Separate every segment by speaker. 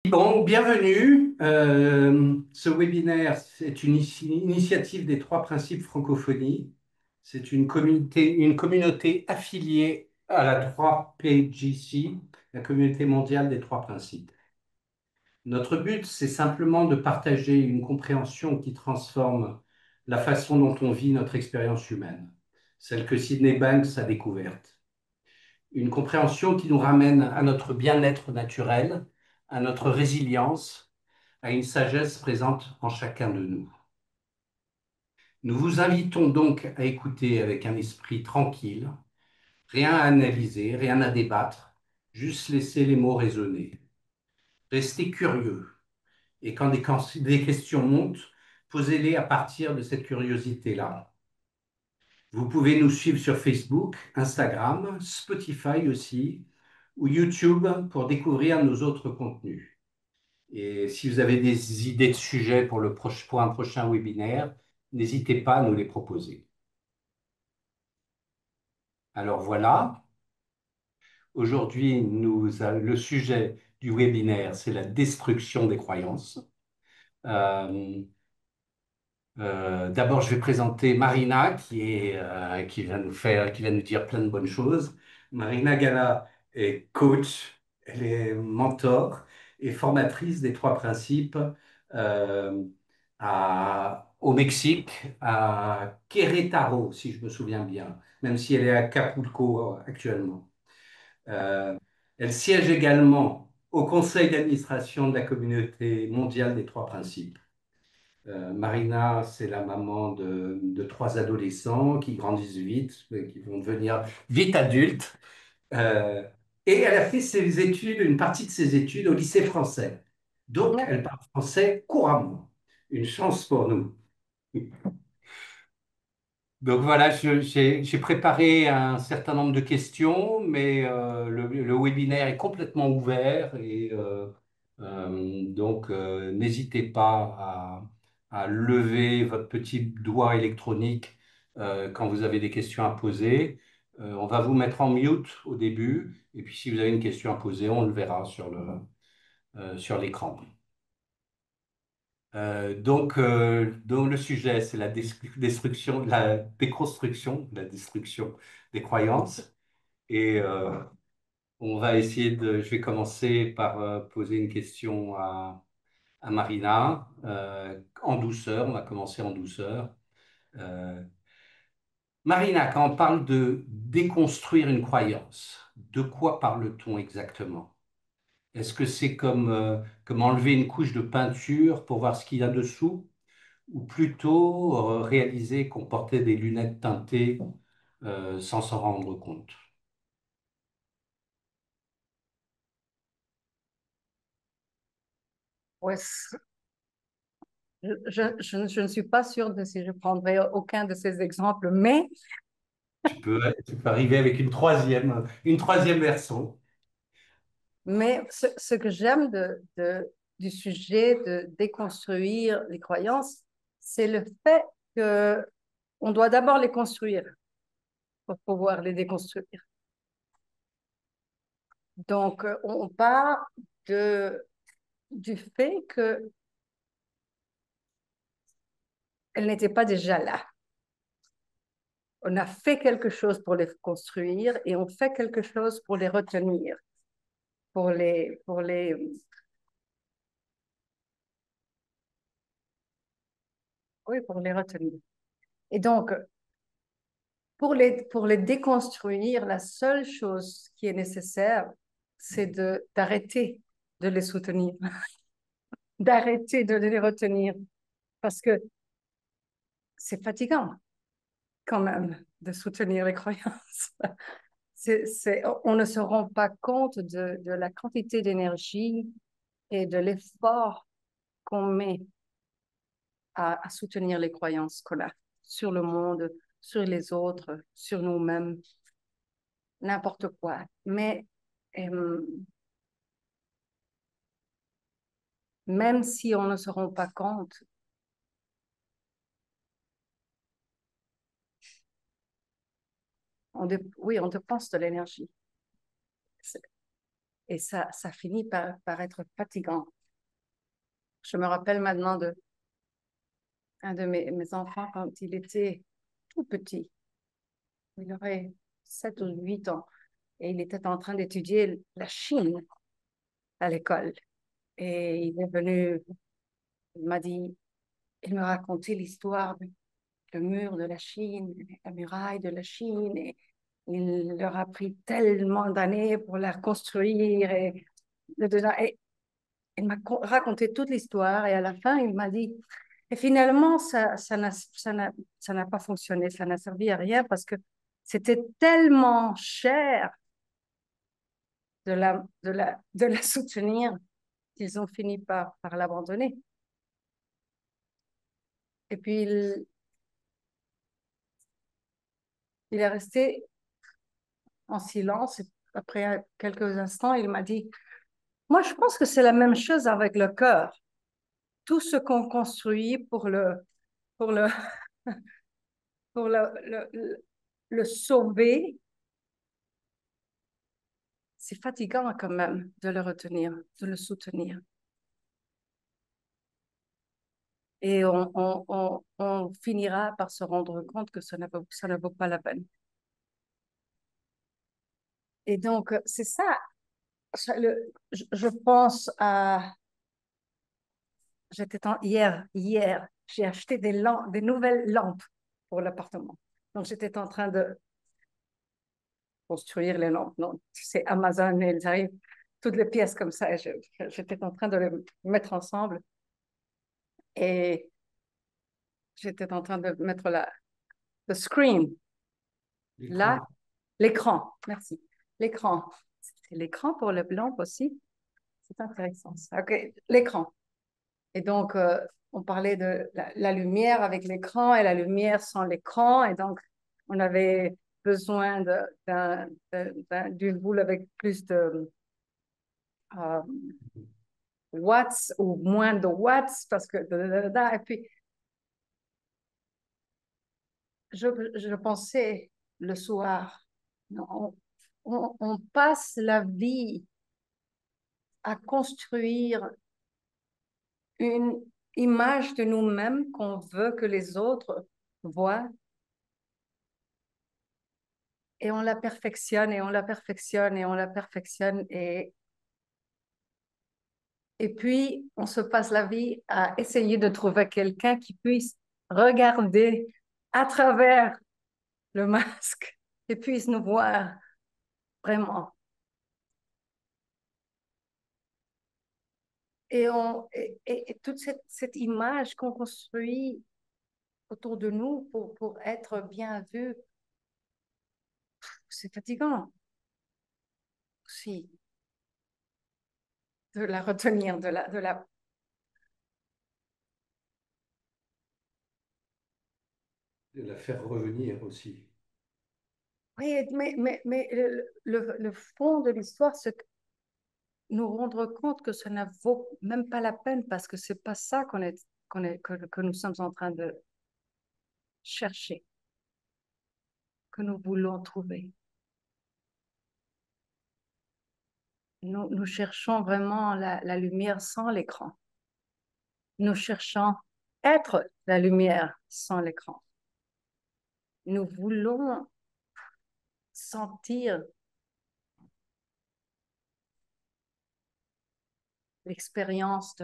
Speaker 1: Bon, bienvenue. Ce webinaire, c'est une initiative des trois principes francophonie. C'est une communauté affiliée à la 3PGC, la communauté mondiale des trois principes. Notre but, c'est simplement de partager une compréhension qui transforme la façon dont on vit notre expérience humaine, celle que Sydney Banks a découverte. Une compréhension qui nous ramène à notre bien-être naturel, à notre résilience, à une sagesse présente en chacun de nous. Nous vous invitons donc à écouter avec un esprit tranquille, rien à analyser, rien à débattre, juste laisser les mots résonner. Restez curieux et quand des questions montent, posez-les à partir de cette curiosité-là. Vous pouvez nous suivre sur Facebook, Instagram, Spotify aussi, ou YouTube pour découvrir nos autres contenus. Et si vous avez des idées de sujets pour un prochain webinaire, n'hésitez pas à nous les proposer. Alors voilà, aujourd'hui, le sujet du webinaire, c'est la destruction des croyances. Euh, D'abord, je vais présenter Marina, qui va nous dire plein de bonnes choses. Marina Gala est coach, elle est mentor et formatrice des trois principes euh, au Mexique, à Querétaro, si je me souviens bien, même si elle est à Acapulco actuellement. Euh, Elle siège également au conseil d'administration de la communauté mondiale des trois principes. Marina, c'est la maman de trois adolescents qui grandissent vite, qui vont devenir vite adultes. Euh, et elle a fait ses études, une partie de ses études au lycée français. Donc,
Speaker 2: Ouais.
Speaker 1: elle parle français couramment. Une chance pour nous. Donc voilà, j'ai préparé un certain nombre de questions, mais le webinaire est complètement ouvert et n'hésitez pas à lever votre petit doigt électronique quand vous avez des questions à poser. On va vous mettre en mute au début et puis si vous avez une question à poser, on le verra sur l'écran. Donc le sujet, c'est destruction, la déconstruction, la destruction des croyances. Et je vais commencer par poser une question à Marina, en douceur. On va commencer en douceur. Euh, Marina, quand on parle de déconstruire une croyance, de quoi parle-t-on exactement? Est-ce que c'est comme enlever une couche de peinture pour voir ce qu'il y a dessous? Ou plutôt réaliser qu'on portait des lunettes teintées sans s'en rendre compte.
Speaker 2: Ouais, je ne suis pas sûre de si je prendrai aucun de ces exemples,
Speaker 1: Tu peux arriver avec une troisième version.
Speaker 2: mais ce que j'aime du sujet de déconstruire les croyances, c'est le fait que on doit d'abord les construire pour pouvoir les déconstruire. Donc, on part du fait qu'elles n'étaient pas déjà là. On a fait quelque chose pour les construire et on fait quelque chose pour les retenir, pour les, oui, pour les retenir. Et donc, pour les déconstruire, la seule chose qui est nécessaire, c'est d'arrêter de les soutenir, d'arrêter de les retenir, parce que c'est fatigant quand même de soutenir les croyances. On ne se rend pas compte de la quantité d'énergie et de l'effort qu'on met à soutenir les croyances qu'on a sur le monde, sur les autres, sur nous-mêmes, n'importe quoi. Mais euh, même si on ne se rend pas compte, oui, on dépense de l'énergie. Et ça finit par être fatigant. Je me rappelle maintenant de un de mes enfants quand il était tout petit. Il aurait 7 ou 8 ans. Et il était en train d'étudier la Chine à l'école. Et il est venu, il m'a dit, il me racontait l'histoire du mur de la Chine, la muraille de la Chine. Et il leur a pris tellement d'années pour la construire. Et il m'a raconté toute l'histoire. Et à la fin, il m'a dit, et finalement, ça n'a pas fonctionné, ça n'a servi à rien parce que c'était tellement cher de la soutenir qu'ils ont fini par l'abandonner. Et puis, il est resté en silence. Et après quelques instants, il m'a dit, moi, je pense que c'est la même chose avec le cœur. Tout ce qu'on construit pour le, pour le sauver, c'est fatigant quand même de le retenir, de le soutenir. Et on finira par se rendre compte que ça ne vaut pas la peine. Et donc, c'est ça. Je pense à... Hier, j'ai acheté des nouvelles lampes pour l'appartement. Donc, j'étais en train de construire les lampes. Non, c'est Amazon, elles arrivent toutes les pièces comme ça. J'étais en train de les mettre ensemble et j'étais en train de mettre le screen, là,
Speaker 1: L'écran.
Speaker 2: l'écran. Merci. L'écran. C'est l'écran pour le lampe aussi. C'est intéressant ça. OK, l'écran. Et donc, on parlait de la lumière avec l'écran et la lumière sans l'écran. Et donc, on avait besoin d'une boule avec plus de euh, watts ou moins de watts parce que... Et puis, je pensais le soir, on passe la vie à construire une image de nous-mêmes qu'on veut que les autres voient et on la perfectionne et on la perfectionne et on la perfectionne et puis on se passe la vie à essayer de trouver quelqu'un qui puisse regarder à travers le masque et puisse nous voir vraiment. Et toute cette image qu'on construit autour de nous pour être bien vu, c'est fatigant aussi de la retenir, de la...
Speaker 1: De la faire revenir aussi.
Speaker 2: Oui, mais le fond de l'histoire, c'est nous rendre compte que ça ne vaut même pas la peine parce que c'est pas ça que nous sommes en train de chercher, que nous voulons trouver. Nous cherchons vraiment la lumière sans l'écran. Nous cherchons être la lumière sans l'écran. Nous voulons sentir l'expérience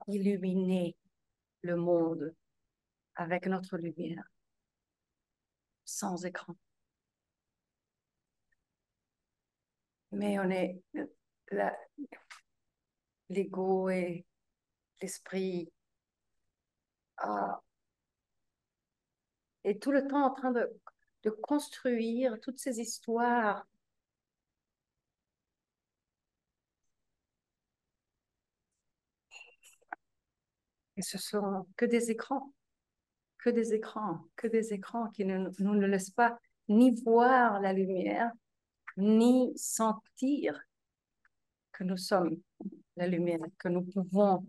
Speaker 2: illuminer le monde avec notre lumière, sans écran. Mais on est l'ego et l'esprit ah, est tout le temps en train de construire toutes ces histoires. Et ce sont que des écrans, que des écrans, que des écrans qui nous ne laissent pas ni voir la lumière, ni sentir que nous sommes la lumière, que nous pouvons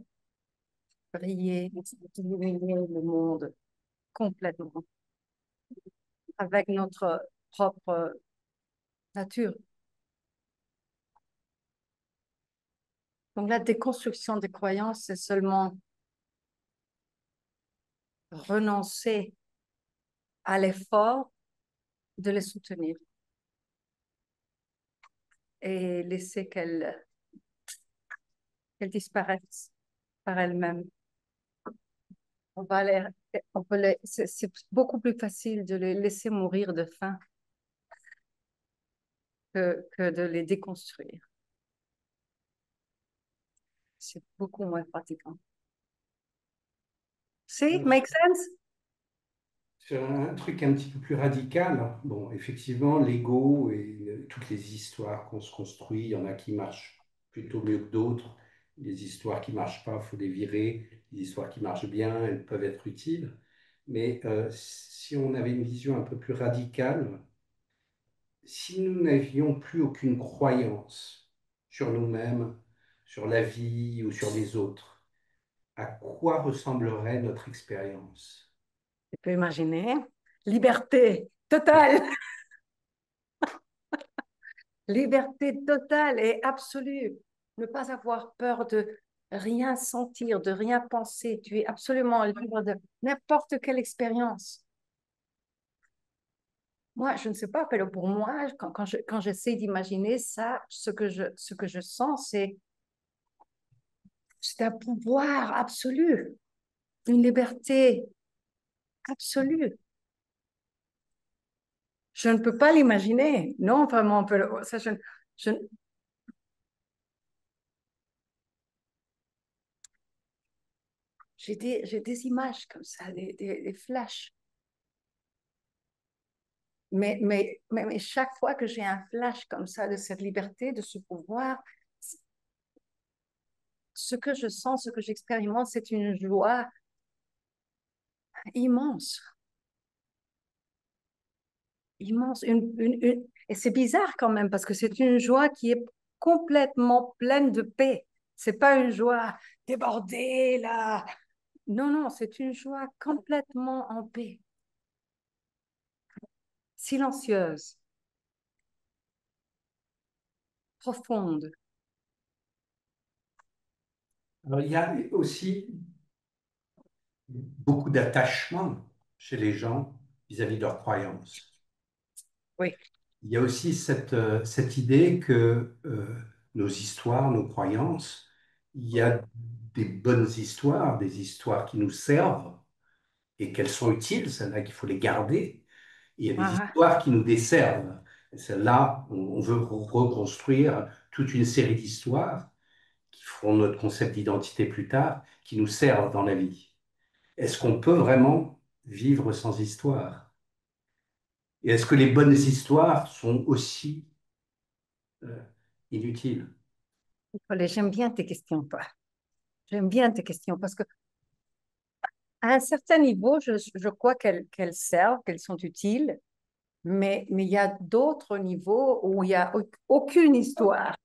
Speaker 2: briller, illuminer le monde complètement avec notre propre nature. Donc la déconstruction des croyances, c'est seulement renoncer à l'effort de les soutenir et laisser qu'elles disparaissent par elles-mêmes. On va les, c'est beaucoup plus facile de les laisser mourir de faim que de les déconstruire. C'est beaucoup moins fatigant. See,
Speaker 1: Alors,
Speaker 2: make sense?
Speaker 1: sur un truc un petit peu plus radical, bon, effectivement, l'ego et toutes les histoires qu'on se construit, il y en a qui marchent plutôt mieux que d'autres. Les histoires qui marchent pas, il faut les virer. Les histoires qui marchent bien, elles peuvent être utiles. Mais si on avait une vision un peu plus radicale, si nous n'avions plus aucune croyance sur nous-mêmes, sur la vie ou sur les autres, à quoi ressemblerait notre expérience?
Speaker 2: Tu peux imaginer. Liberté totale. Liberté totale et absolue. Ne pas avoir peur de rien sentir, de rien penser. Tu es absolument libre de n'importe quelle expérience. Moi, je ne sais pas, mais pour moi, quand j'essaie d'imaginer ça, ce que je sens, c'est un pouvoir absolu, une liberté absolue. Je ne peux pas l'imaginer. Non, vraiment, ça, je, j'ai des images comme ça, des flashs. Mais chaque fois que j'ai un flash comme ça de cette liberté, de ce pouvoir, ce que je sens, ce que j'expérimente, c'est une joie immense, immense. Et c'est bizarre quand même parce que c'est une joie qui est complètement pleine de paix. C'est pas une joie débordée là. Non, non, c'est une joie complètement en paix, silencieuse, profonde.
Speaker 1: Alors, il y a aussi beaucoup d'attachement chez les gens vis-à-vis de leurs croyances.
Speaker 2: Oui.
Speaker 1: Il y a aussi cette idée que nos histoires, nos croyances, il y a des bonnes histoires, des histoires qui nous servent et qu'elles sont utiles, celles-là qu'il faut les garder. Et il y a des
Speaker 2: Ah,
Speaker 1: histoires qui nous desservent. Et celles-là, on veut reconstruire toute une série d'histoires qui feront notre concept d'identité plus tard, qui nous servent dans la vie. Est-ce qu'on peut vraiment vivre sans histoire? Et est-ce que les bonnes histoires sont aussi euh, inutiles?
Speaker 2: j'aime bien tes questions, toi. J'aime bien tes questions parce que à un certain niveau, je crois qu'elles servent, qu'elles sont utiles, mais il y a d'autres niveaux où il n'y a aucune histoire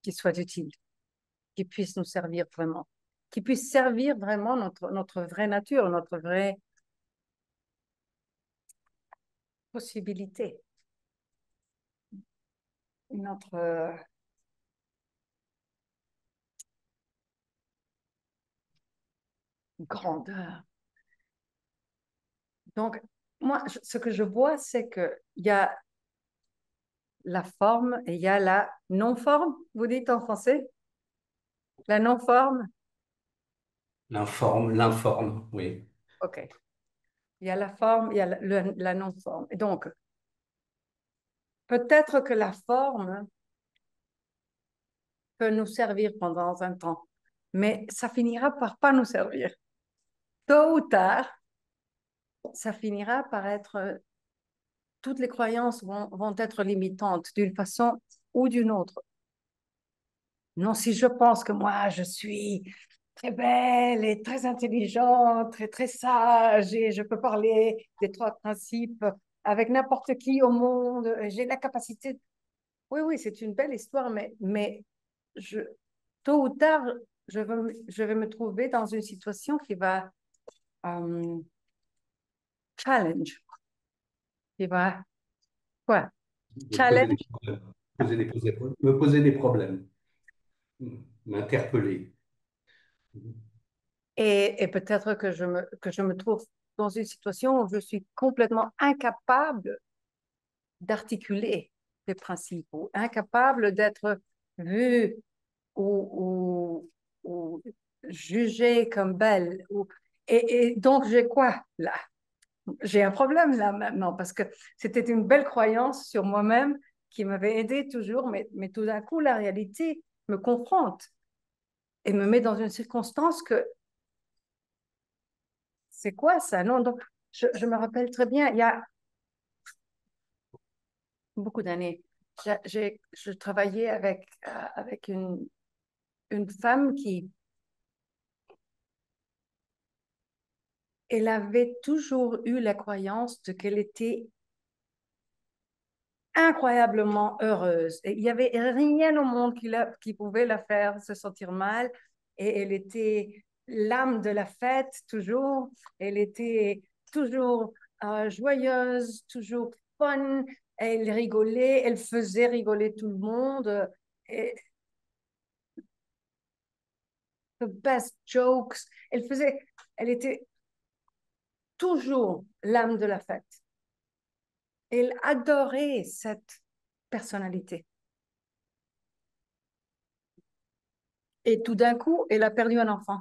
Speaker 2: qui soit utile, qui puisse nous servir vraiment, qui puisse servir vraiment notre vraie nature, notre vraie possibilité, notre grandeur. Donc, moi, ce que je vois, c'est qu'il y a la forme et il y a la non-forme, vous dites en français? La non-forme?
Speaker 1: L'informe, oui.
Speaker 2: OK. Il y a la forme, il y a la non-forme. Et donc, peut-être que la forme peut nous servir pendant un temps, mais ça finira par pas nous servir. Tôt ou tard, ça finira par être, toutes les croyances vont être limitantes d'une façon ou d'une autre. Non, si je pense que moi, je suis très belle et très intelligente, très, très sage et je peux parler des trois principes avec n'importe qui au monde, j'ai la capacité. Oui, oui, c'est une belle histoire, mais je, tôt ou tard, je vais me trouver dans une situation qui va euh, challenge, qui va quoi?
Speaker 1: Me poser des
Speaker 2: Challenge,
Speaker 1: problèmes. Me poser des problèmes. m'interpeller.
Speaker 2: Et peut-être que je me trouve dans une situation où je suis complètement incapable d'articuler les principes, ou incapable d'être vue ou jugée comme belle. Et donc, j'ai quoi là? J'ai un problème là maintenant parce que c'était une belle croyance sur moi-même qui m'avait aidé toujours, mais tout d'un coup, la réalité me confronte et me met dans une circonstance que c'est quoi ça? Non, donc je me rappelle très bien, il y a beaucoup d'années, je travaillais avec une femme qui, elle avait toujours eu la croyance de qu'elle était incroyablement heureuse. Et il n'y avait rien au monde qui pouvait la faire se sentir mal. Et elle était l'âme de la fête toujours. Elle était toujours joyeuse, toujours fun. Elle rigolait, elle faisait rigoler tout le monde. Et the best jokes. Elle était toujours l'âme de la fête. Elle adorait cette personnalité. Et tout d'un coup, elle a perdu un enfant.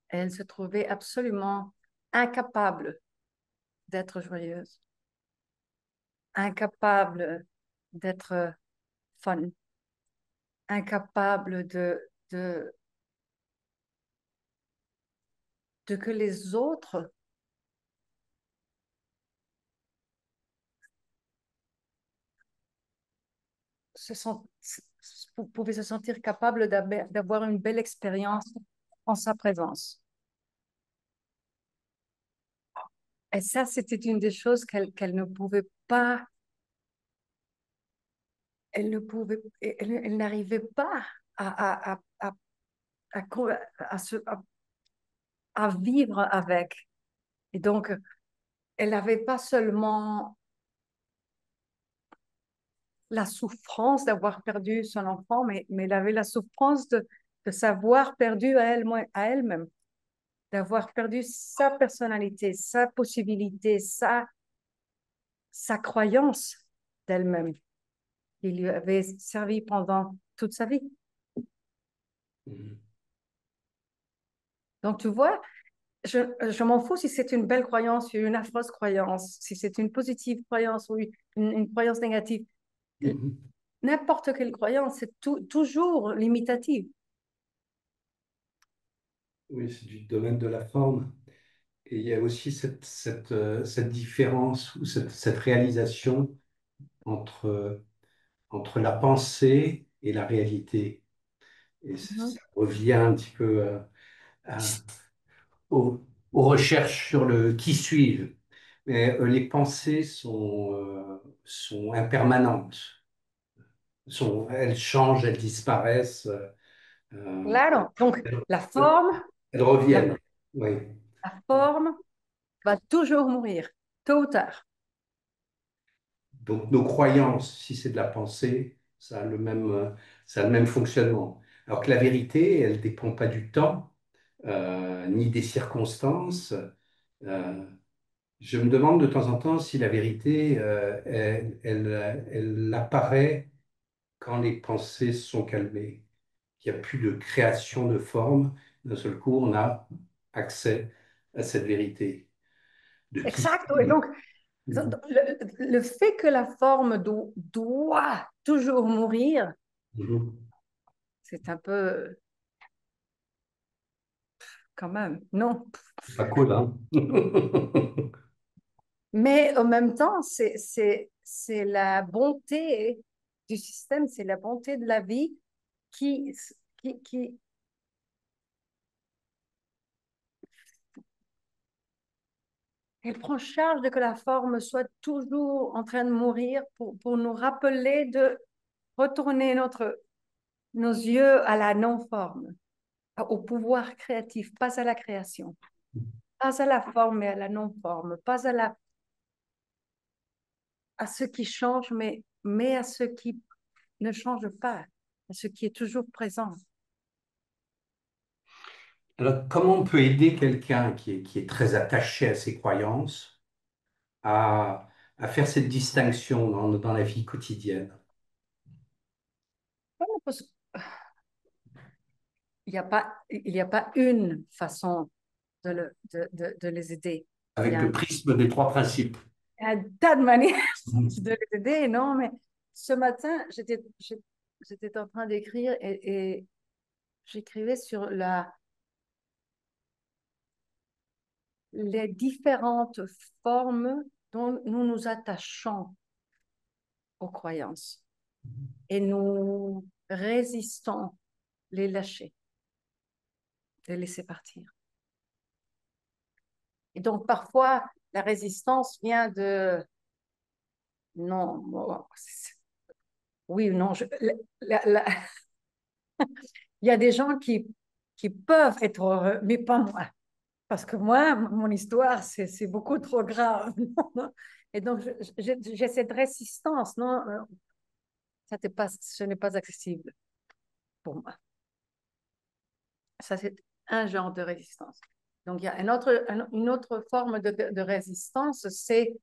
Speaker 2: Elle se trouvait absolument incapable d'être joyeuse, incapable d'être fun, incapable de que les autres pouvaient se sentir capables d'avoir une belle expérience en sa présence. Et ça, c'était une des choses qu'elle ne pouvait pas, elle n'arrivait pas à, à, se, à vivre avec. Et donc, elle n'avait pas seulement la souffrance d'avoir perdu son enfant, mais elle avait la souffrance de s'avoir perdu à elle-même, d'avoir perdu sa personnalité, sa possibilité, sa croyance d'elle-même, qui lui avait servi pendant toute sa vie.
Speaker 1: Mhm.
Speaker 2: Donc, tu vois, je m'en fous si c'est une belle croyance ou une affreuse croyance, si c'est une positive croyance ou une croyance négative.
Speaker 1: Mhm.
Speaker 2: N'importe quelle croyance, c'est toujours limitative.
Speaker 1: Oui, c'est du domaine de la forme. Et il y a aussi cette différence ou cette réalisation entre, entre la pensée et la réalité. Et
Speaker 2: Mhm.
Speaker 1: ça revient un petit peu aux recherches sur le qui suis-je. Mais les pensées sont impermanentes. Elles changent, elles disparaissent,
Speaker 2: Claro. Donc,
Speaker 1: elles,
Speaker 2: la forme,
Speaker 1: elles
Speaker 2: la,
Speaker 1: reviennent. Oui.
Speaker 2: la forme va toujours mourir, tôt ou tard.
Speaker 1: Donc nos croyances, si c'est de la pensée, ça a le même fonctionnement. Alors que la vérité, elle ne dépend pas du temps, ni des circonstances. Euh, je me demande de temps en temps si la vérité, elle apparaît quand les pensées sont calmées. Il n'y a plus de création de forme. D'un seul coup, on a accès à cette vérité. De qui
Speaker 2: Exact. Et donc,
Speaker 1: Mhm.
Speaker 2: le fait que la forme doit toujours mourir,
Speaker 1: Mhm.
Speaker 2: c'est un peu quand même, non.
Speaker 1: C'est pas cool, hein?
Speaker 2: Mais en même temps, c'est la bonté du système, c'est la bonté de la vie qui, qui elle prend charge de que la forme soit toujours en train de mourir pour nous rappeler de retourner nos yeux à la non-forme, au pouvoir créatif, pas à la création, pas à la forme, mais à la non-forme, pas à ce qui change, mais à ce qui ne change pas. à ce qui est toujours présent.
Speaker 1: Alors, comment on peut aider quelqu'un qui est très attaché à ses croyances à faire cette distinction dans la vie quotidienne?
Speaker 2: Voilà, il y a pas une façon de les aider. Il y
Speaker 1: Avec
Speaker 2: a
Speaker 1: le prisme des trois principes.
Speaker 2: un tas de manières de les aider, non, mais ce matin, j'étais en train d'écrire et j'écrivais sur les différentes formes dont nous nous attachons aux croyances et nous résistons les lâcher, les laisser partir. Et donc, parfois, la résistance vient de non, oui ou non. Il y a des gens qui peuvent être heureux, mais pas moi. Parce que moi, mon histoire, c'est beaucoup trop grave. Et donc, j'ai cette résistance. Non, ce n'est pas accessible pour moi. Ça, c'est un genre de résistance. Donc, il y a une autre forme de résistance, c'est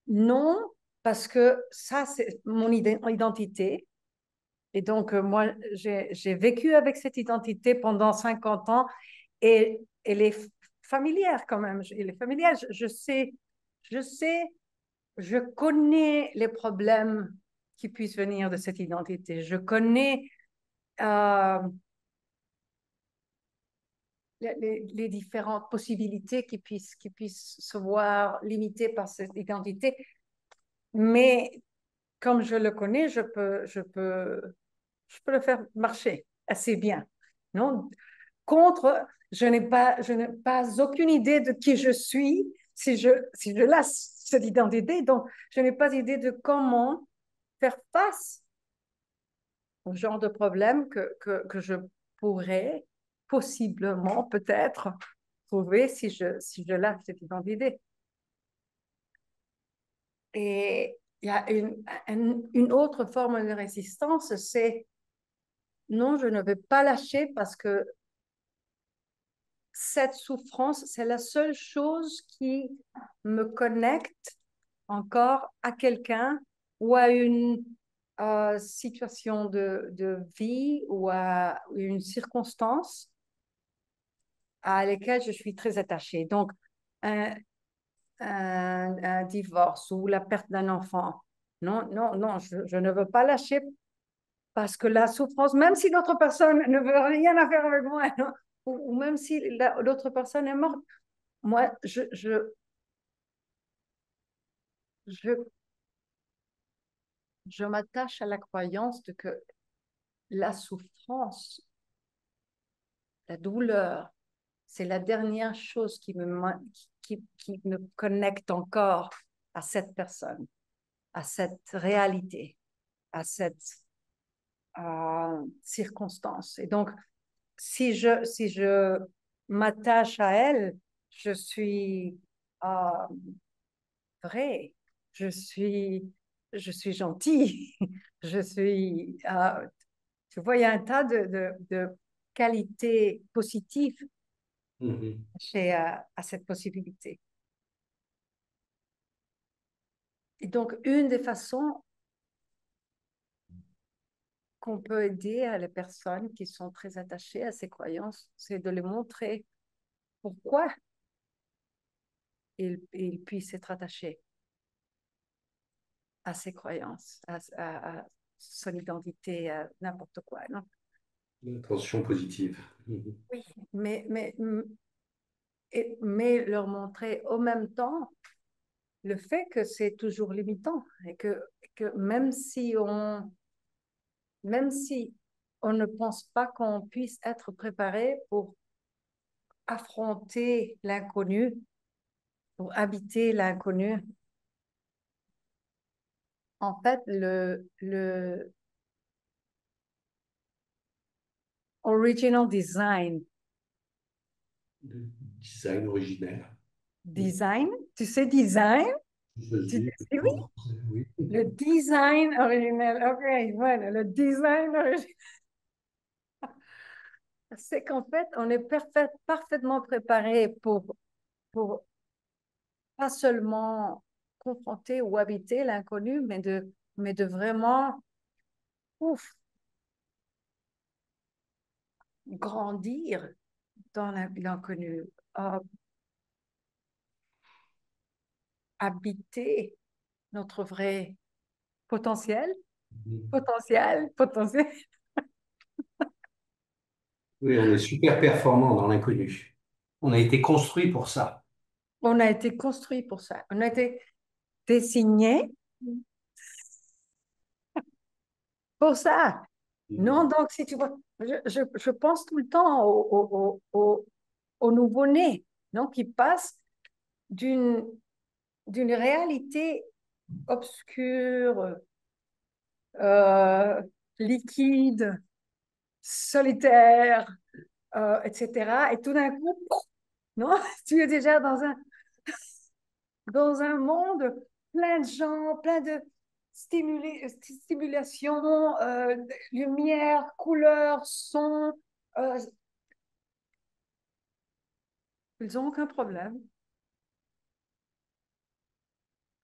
Speaker 2: non, parce que ça, c'est mon identité. Et donc, moi, j'ai vécu avec cette identité pendant 50 ans et elle est familière quand même. Elle est familière. Je sais, je connais les problèmes qui puissent venir de cette identité. Je connais euh, les différentes possibilités qui puissent se voir limitées par cette identité. Mais comme je le connais, je peux le faire marcher assez bien. Non? Contre, je n'ai pas aucune idée de qui je suis si je lâche cette identité. Donc, je n'ai pas idée de comment faire face au genre de problème que je pourrais possiblement, peut-être, trouver si je lâche cette identité. Et il y a une autre forme de résistance, c'est non, je ne vais pas lâcher parce que cette souffrance, c'est la seule chose qui me connecte encore à quelqu'un ou à une situation de vie ou à une circonstance à laquelle je suis très attachée. Donc, un, un divorce ou la perte d'un enfant. Non, non, non, je ne veux pas lâcher parce que la souffrance, même si l'autre personne ne veut rien à faire avec moi, non, ou même si l'autre personne est morte, moi, je, je m'attache à la croyance de que la souffrance, la douleur, c'est la dernière chose qui me connecte encore à cette personne, à cette réalité, à cette circonstance. Et donc, si je m'attache à elle, je suis euh, vrai, je suis, je suis gentille, je suis, tu vois, il y a un tas de qualités positives
Speaker 1: Mhm.
Speaker 2: chez, à cette possibilité. Et donc, une des façons qu'on peut aider à les personnes qui sont très attachées à ces croyances, c'est de les montrer pourquoi ils puissent être attachés à ses croyances, à son identité, à n'importe quoi. Non?
Speaker 1: Attention positive. Mhm.
Speaker 2: Oui, mais leur montrer au même temps le fait que c'est toujours limitant et que même si on ne pense pas qu'on puisse être préparé pour affronter l'inconnu, pour habiter l'inconnu, en fait, le original design,
Speaker 1: Le design originel.
Speaker 2: design, tu sais, design, Tu dis
Speaker 1: Jésus,
Speaker 2: oui,
Speaker 1: oui.
Speaker 2: le design originel. OK, voilà, le design originel. C'est qu'en fait, on est parfaitement préparé pour pas seulement confronter ou habiter l'inconnu, mais de vraiment ouf, grandir dans l'inconnu, habiter notre vrai potentiel, potentiel.
Speaker 1: Oui, on est super performant dans l'inconnu. On a été construit pour ça.
Speaker 2: On a été construit pour ça. On a été désigné pour ça. Non,
Speaker 1: Mhm.
Speaker 2: donc, si tu vois, je pense tout le temps au nouveau-né, non, qui passe d'une d'une réalité obscure, euh, liquide, solitaire, etc. Et tout d'un coup, non, tu es déjà dans un monde plein de gens, plein de stimulation, lumière, couleur, son. Euh, ils n'ont aucun problème.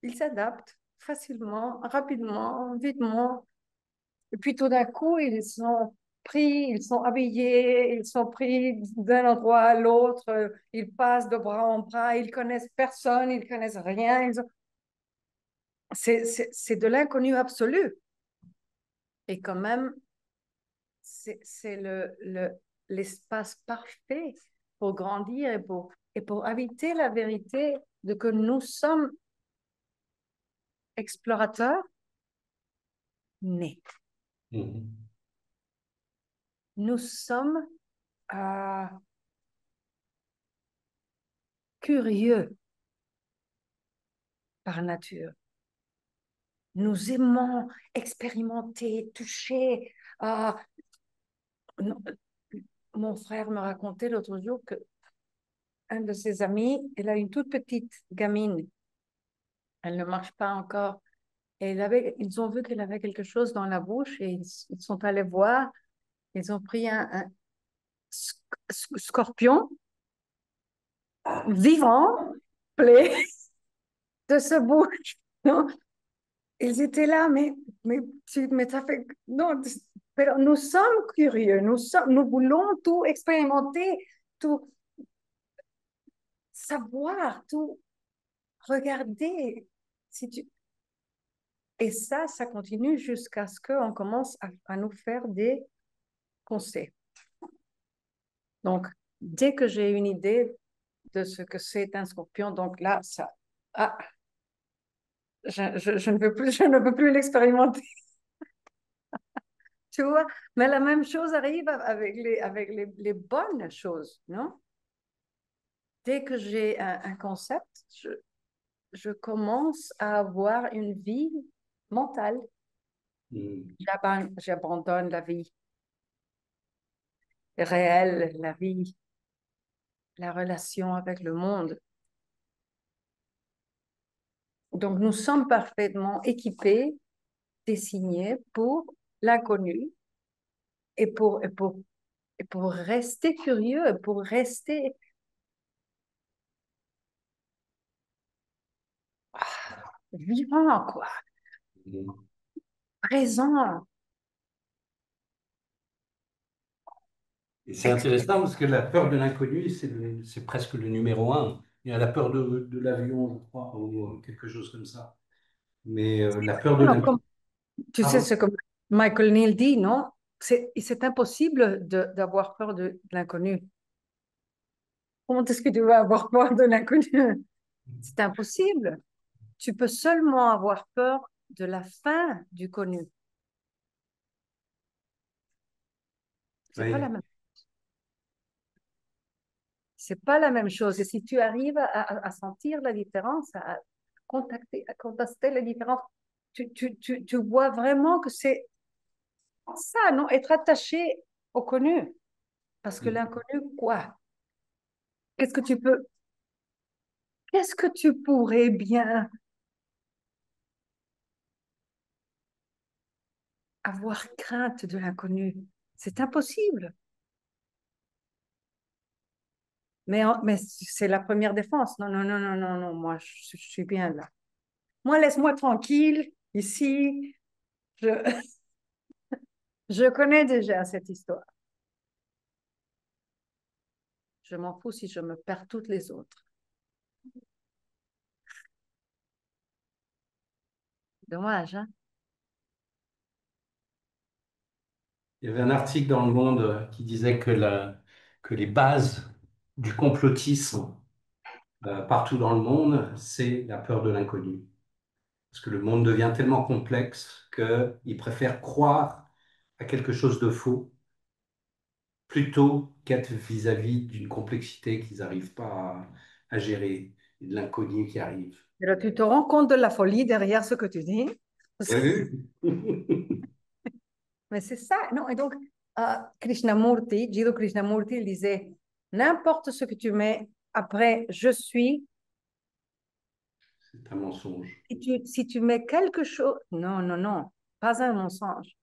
Speaker 2: Ils s'adaptent facilement, rapidement, vitement. Et puis tout d'un coup, ils sont pris, ils sont habillés, ils sont pris d'un endroit à l'autre, ils passent de bras en bras, ils connaissent personne, ils connaissent rien. C'est de l'inconnu absolu. Et quand même, c'est l'espace parfait pour grandir et pour habiter la vérité de que nous sommes explorateurs nés.
Speaker 1: Mhm.
Speaker 2: Nous sommes euh, curieux par nature. Nous aimons expérimenter, toucher. Euh, non, mon frère me racontait l'autre jour que un de ses amis, il a une toute petite gamine. Elle ne marche pas encore. Et ils ont vu qu'elle avait quelque chose dans la bouche et ils sont allés voir. Ils ont pris un scorpion vivant, plein de ce bouche. Non? Ils étaient là, mais ça fait. Non, mais nous sommes curieux, nous voulons tout expérimenter, tout savoir, tout regarder. Si tu... Et ça continue jusqu'à ce qu'on commence à nous faire des conseils. Donc, dès que j'ai une idée de ce que c'est un scorpion, donc là, ah, je ne veux plus, je ne veux plus l'expérimenter, tu vois. Mais la même chose arrive avec les bonnes choses, non? Dès que j'ai un concept, je commence à avoir une vie mentale.
Speaker 1: Mhm.
Speaker 2: J'abandonne la vie réelle, la vie, la relation avec le monde. Donc, nous sommes parfaitement équipés, dessinés pour l'inconnu et et pour rester curieux, pour rester vivant, quoi,
Speaker 1: Mhm.
Speaker 2: présent.
Speaker 1: Et c'est intéressant parce que la peur de l'inconnu, c'est presque le numéro un. Il y a la peur de l'avion, je crois, ou quelque chose comme ça. Mais la peur de
Speaker 2: Non,
Speaker 1: l'inconnu.
Speaker 2: tu sais, c'est comme Michael Neal dit, non? C'est impossible d'avoir peur de l'inconnu. Comment est-ce que tu vas avoir peur de l'inconnu? C'est impossible. Tu peux seulement avoir peur de la fin du connu. C'est pas la
Speaker 1: Oui.
Speaker 2: même, c'est pas la même chose. Et si tu arrives à sentir la différence, à contester la différence, tu vois vraiment que c'est ça, non? Être attaché au connu. Parce que l'inconnu, quoi? Qu'est-ce que tu peux, qu'est-ce que tu pourrais bien avoir crainte de l'inconnu. C'est impossible. Mais c'est la première défense. Non, non, non, non, non, non, moi, je suis bien là. Moi, laisse-moi tranquille, ici. Je, je connais déjà cette histoire. Je m'en fous si je me perds toutes les autres. Dommage, hein?
Speaker 1: Il y avait un article dans Le Monde qui disait que les bases du complotisme partout dans le monde, c'est la peur de l'inconnu. Parce que le monde devient tellement complexe qu'ils préfèrent croire à quelque chose de faux plutôt qu'être vis-à-vis d'une complexité qu'ils n'arrivent pas à gérer, et de l'inconnu qui arrive.
Speaker 2: Mais là, tu te rends compte de la folie derrière ce que tu dis?
Speaker 1: Oui.
Speaker 2: Mais c'est ça. Non, et donc, Krishnamurti, Jiddu Krishnamurti, il disait, n'importe ce que tu mets après je suis,
Speaker 1: C'est un mensonge.
Speaker 2: si tu mets quelque chose, non, non, non, pas un mensonge,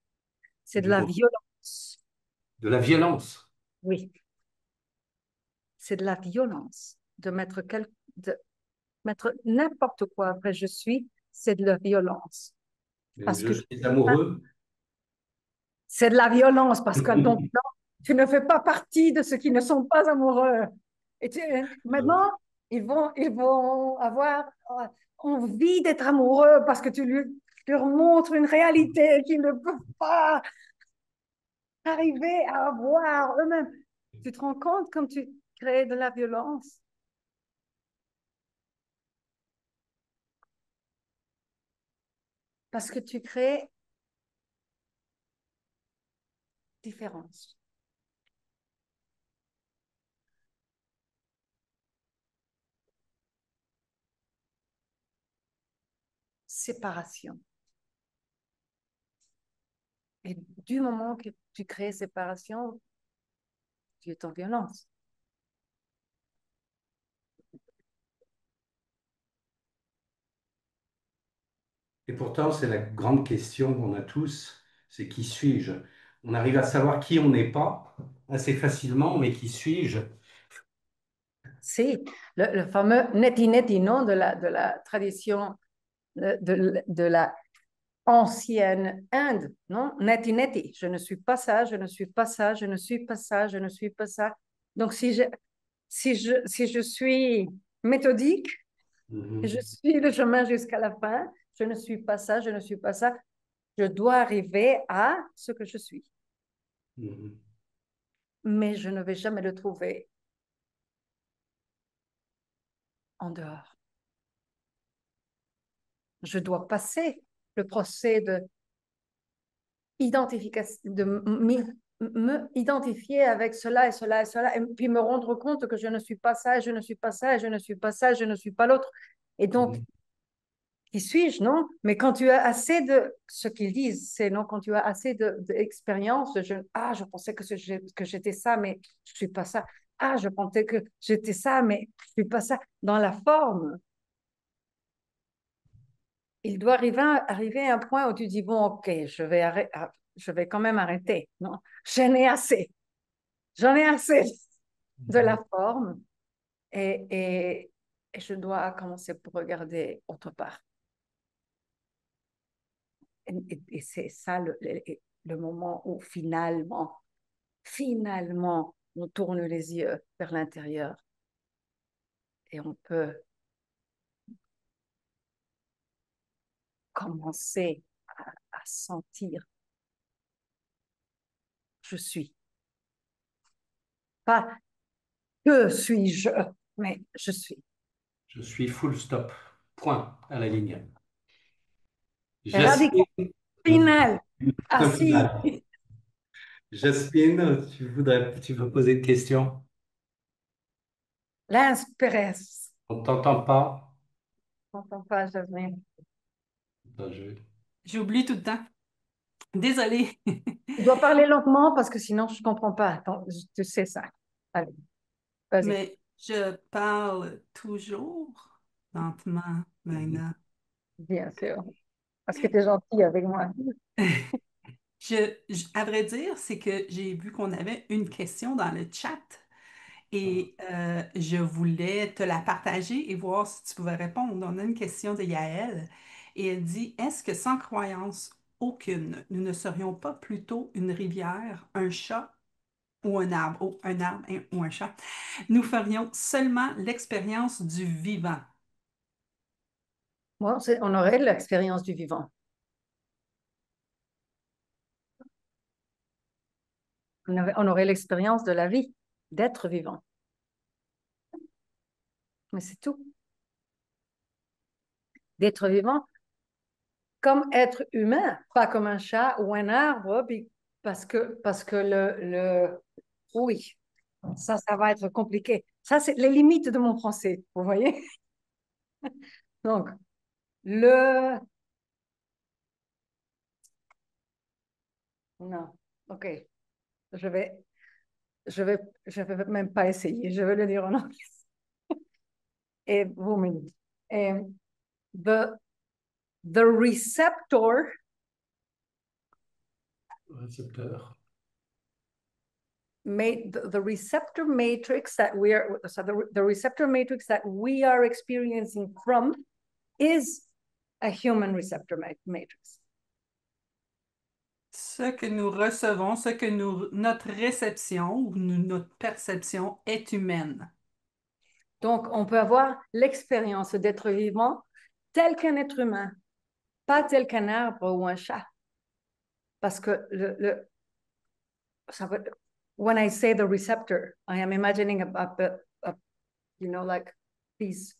Speaker 2: c'est de
Speaker 1: Du
Speaker 2: la
Speaker 1: coup,
Speaker 2: violence.
Speaker 1: de la violence.
Speaker 2: Oui, c'est de la violence de mettre n'importe quoi après je suis, c'est de la violence. Parce
Speaker 1: Je
Speaker 2: que
Speaker 1: suis amoureux.
Speaker 2: c'est de la violence, parce que donc, non, tu ne fais pas partie de ceux qui ne sont pas amoureux. Maintenant, ils vont avoir envie d'être amoureux parce que leur montres une réalité qu'ils ne peuvent pas arriver à avoir eux-mêmes. Tu te rends compte comme tu crées de la violence? Parce que tu crées différence, séparation. Et du moment que tu crées séparation, tu es en violence.
Speaker 1: Et pourtant, c'est la grande question qu'on a tous, c'est qui suis-je? On arrive à savoir qui on n'est pas assez facilement, mais qui suis-je?
Speaker 2: C'est le fameux neti neti, non, de la tradition de la ancienne Inde, non? Neti neti, je ne suis pas ça, je ne suis pas ça, je ne suis pas ça, je ne suis pas ça. Donc, si je suis méthodique, je
Speaker 1: Mhm.
Speaker 2: suis le chemin jusqu'à la fin, je ne suis pas ça, je ne suis pas ça, je dois arriver à ce que je suis.
Speaker 1: Mhm.
Speaker 2: Mais je ne vais jamais le trouver en dehors. Je dois passer le procès de identification, me identifier avec cela et cela et cela, et puis me rendre compte que je ne suis pas ça, et je ne suis pas ça, et je ne suis pas ça, et je ne suis pas l'autre. Et donc,
Speaker 1: Mhm.
Speaker 2: qui suis-je, non? Mais quand tu as assez de, ce qu'ils disent, c'est non, quand tu as assez d'expérience, je pensais que j'étais ça, mais je ne suis pas ça. Ah, je pensais que j'étais ça, mais je ne suis pas ça. Dans la forme, il doit arriver à un point où tu dis, bon, ok, je vais quand même arrêter. Non, j'en ai assez. J'en ai assez de la forme et, et, et je dois commencer pour regarder autre part. Et c'est ça le moment où finalement, on tourne les yeux vers l'intérieur et on peut commencer à sentir je suis. Pas que suis-je, mais je suis.
Speaker 1: Je suis full stop. Point à la ligne.
Speaker 2: Radical,
Speaker 1: Jasmine,
Speaker 2: final,
Speaker 1: point
Speaker 2: assis.
Speaker 1: final. Jasmine, tu veux poser une question?
Speaker 2: L'inspiresse.
Speaker 1: On t'entend pas?
Speaker 2: Je n'entends pas, Jasmine.
Speaker 1: Attends,
Speaker 3: J'oublie tout le temps. Désolée.
Speaker 2: Tu dois parler lentement parce que sinon je ne comprends pas. Attends, tu sais ça. Allez, vas-y.
Speaker 3: Mais je parle toujours lentement maintenant.
Speaker 2: Bien sûr. Parce que tu es gentil avec moi.
Speaker 3: À vrai dire, c'est que j'ai vu qu'on avait une question dans le chat et je voulais te la partager et voir si tu pouvais répondre. On a une question de Yael et elle dit, est-ce que sans croyance aucune, nous ne serions pas plutôt une rivière, un chat ou un arbre, ou un chat? Nous ferions seulement l'expérience du vivant.
Speaker 2: Bon, on aurait l'expérience du vivant. On aurait l'expérience de la vie, d'être vivant. Mais c'est tout. D'être vivant comme être humain, pas comme un chat ou un arbre, parce que oui, ça va être compliqué. Ça, c'est les limites de mon français, vous voyez? Donc, non, ok, je vais, je vais même pas essayer, je vais le dire en anglais. Et vous me dites. Et the, the receptor
Speaker 1: Récepteur.
Speaker 2: the receptor matrix that we are, so the receptor matrix that we are experiencing from is a human receptor matrix.
Speaker 3: Ce que nous recevons, notre réception ou notre perception est humaine.
Speaker 2: Donc, on peut avoir l'expérience d'être vivant tel qu'un être humain, pas tel qu'un arbre ou un chat. Parce que when I say the receptor, I am imagining like these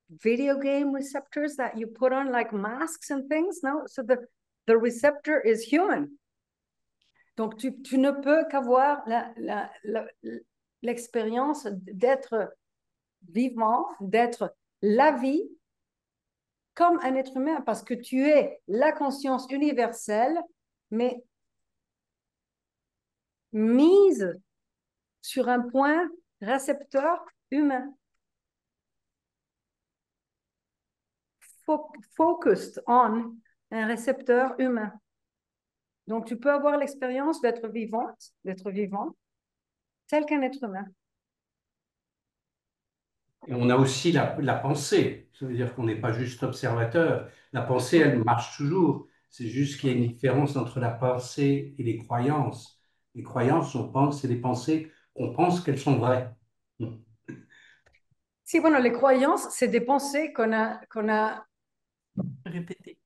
Speaker 2: video game receptors that you put on like masks and things. No, so the receptor is human. Donc, tu ne peux qu'avoir l'expérience d'être vivant, d'être la vie comme un être humain, parce que tu es la conscience universelle, mais mise sur un point récepteur humain. Focused on un récepteur humain. Donc, tu peux avoir l'expérience d'être vivant, tel qu'un être humain.
Speaker 1: Et on a aussi la pensée. Ça veut dire qu'on n'est pas juste observateur. La pensée, elle marche toujours. C'est juste qu'il y a une différence entre la pensée et les croyances. Les croyances, on pense, c'est des pensées qu'on pense qu'elles sont vraies.
Speaker 2: Si, bueno, les croyances, c'est des pensées
Speaker 3: Répétez.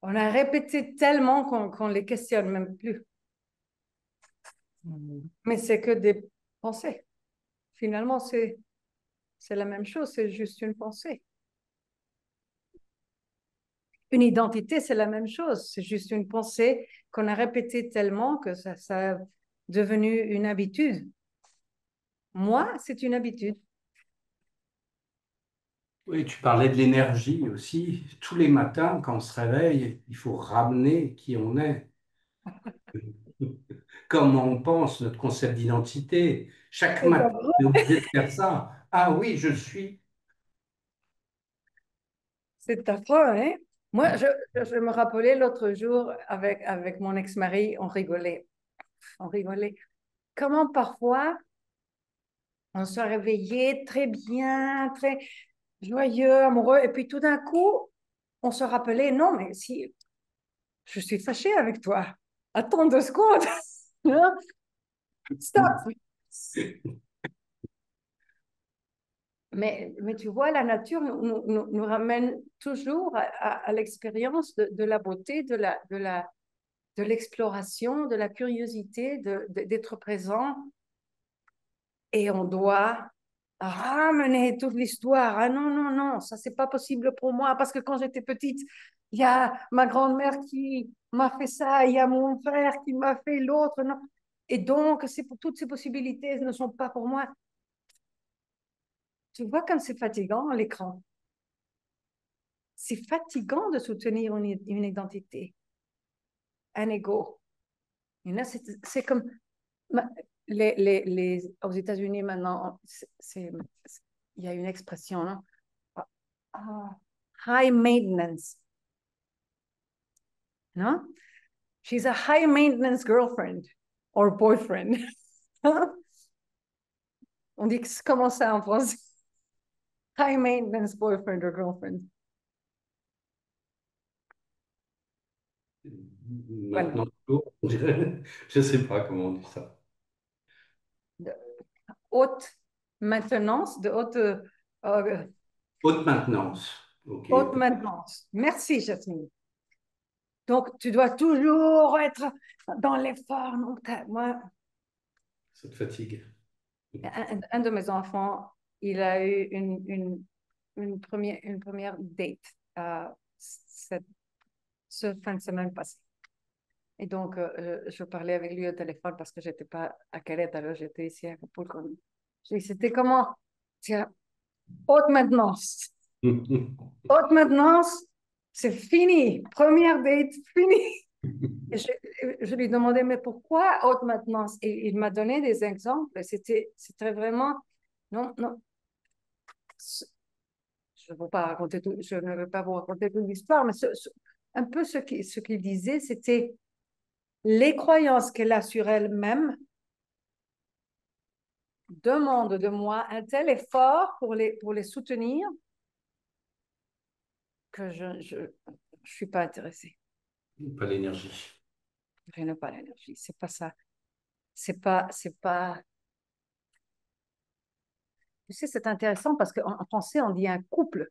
Speaker 2: on a répété tellement qu'on les questionne même plus. Mais c'est que des pensées. Finalement, c'est la même chose, c'est juste une pensée. Une identité, c'est la même chose, c'est juste une pensée qu'on a répétée tellement que ça est devenu une habitude. Moi, c'est une habitude.
Speaker 1: Oui, tu parlais de l'énergie aussi. Tous les matins, quand on se réveille, il faut ramener qui on est. Comment on pense, notre concept d'identité. Chaque
Speaker 2: C'est
Speaker 1: matin,
Speaker 2: affreux.
Speaker 1: on est obligé de faire ça. Ah oui, je suis.
Speaker 2: C'est affreux, hein? Moi, je me rappelais l'autre jour avec mon ex-mari, on rigolait. On rigolait. Comment parfois on se réveillait très bien, très joyeux, amoureux, et puis tout d'un coup, on se rappelait, non, mais si je suis fâchée avec toi, attends 2 secondes, hein? Stop. Mais tu vois, la nature nous ramène toujours à l'expérience de la beauté, de l'exploration, de la curiosité, d'être présent. Et on doit ramener toute l'histoire. Ah non, non, non, ça, c'est pas possible pour moi parce que quand j'étais petite, il y a ma grand-mère qui m'a fait ça, il y a mon frère qui m'a fait l'autre. Non. Et donc, toutes ces possibilités ne sont pas pour moi. Tu vois comme c'est fatigant l'écran. C'est fatigant de soutenir une identité, un ego. C'est comme aux États-Unis maintenant, il y a une expression, non? High maintenance, non? She's a high maintenance girlfriend or boyfriend. On dit comment ça en français? High maintenance boyfriend or girlfriend.
Speaker 1: Maintenant, je ne sais pas comment on dit ça.
Speaker 2: Haute maintenance, de haute,
Speaker 1: Haute maintenance. Ok.
Speaker 2: haute maintenance. Merci, Jasmine. Donc, tu dois toujours être dans l'effort. Moi,
Speaker 1: Ça te fatigue.
Speaker 2: un de mes enfants, il a eu une première date ce fin de semaine passée. Et donc, je parlais avec lui au téléphone parce que je n'étais pas à Calais, alors j'étais ici à Acapulco. Je lui ai dit, c'était comment? Tiens, haute maintenance. Haute maintenance, c'est fini. Première date, fini. Et je lui demandais, mais pourquoi haute maintenance? Et il m'a donné des exemples. C'était vraiment, non, non, je ne veux pas vous raconter toute l'histoire, mais un peu ce qu'il disait, c'était les croyances qu'elle a sur elle-même demandent de moi un tel effort pour les soutenir que je ne suis pas intéressée.
Speaker 1: Pas l'énergie.
Speaker 2: Je n'ai pas l'énergie. C'est pas ça. C'est pas. Tu sais, c'est intéressant parce qu'en français, on dit un couple.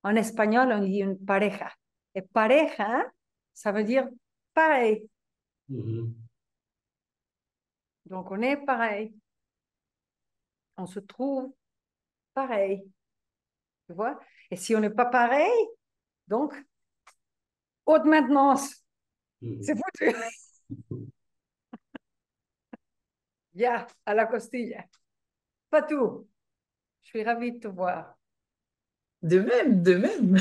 Speaker 2: En espagnol, on dit une pareja. Et pareja, ça veut dire pareil. Donc, on est pareil. On se trouve pareil. Tu vois? Et si on n'est pas pareil, donc, haute maintenance. C'est foutu. Ya, à la costilla. Pas tout. Je suis ravie de te voir.
Speaker 4: De même, de même.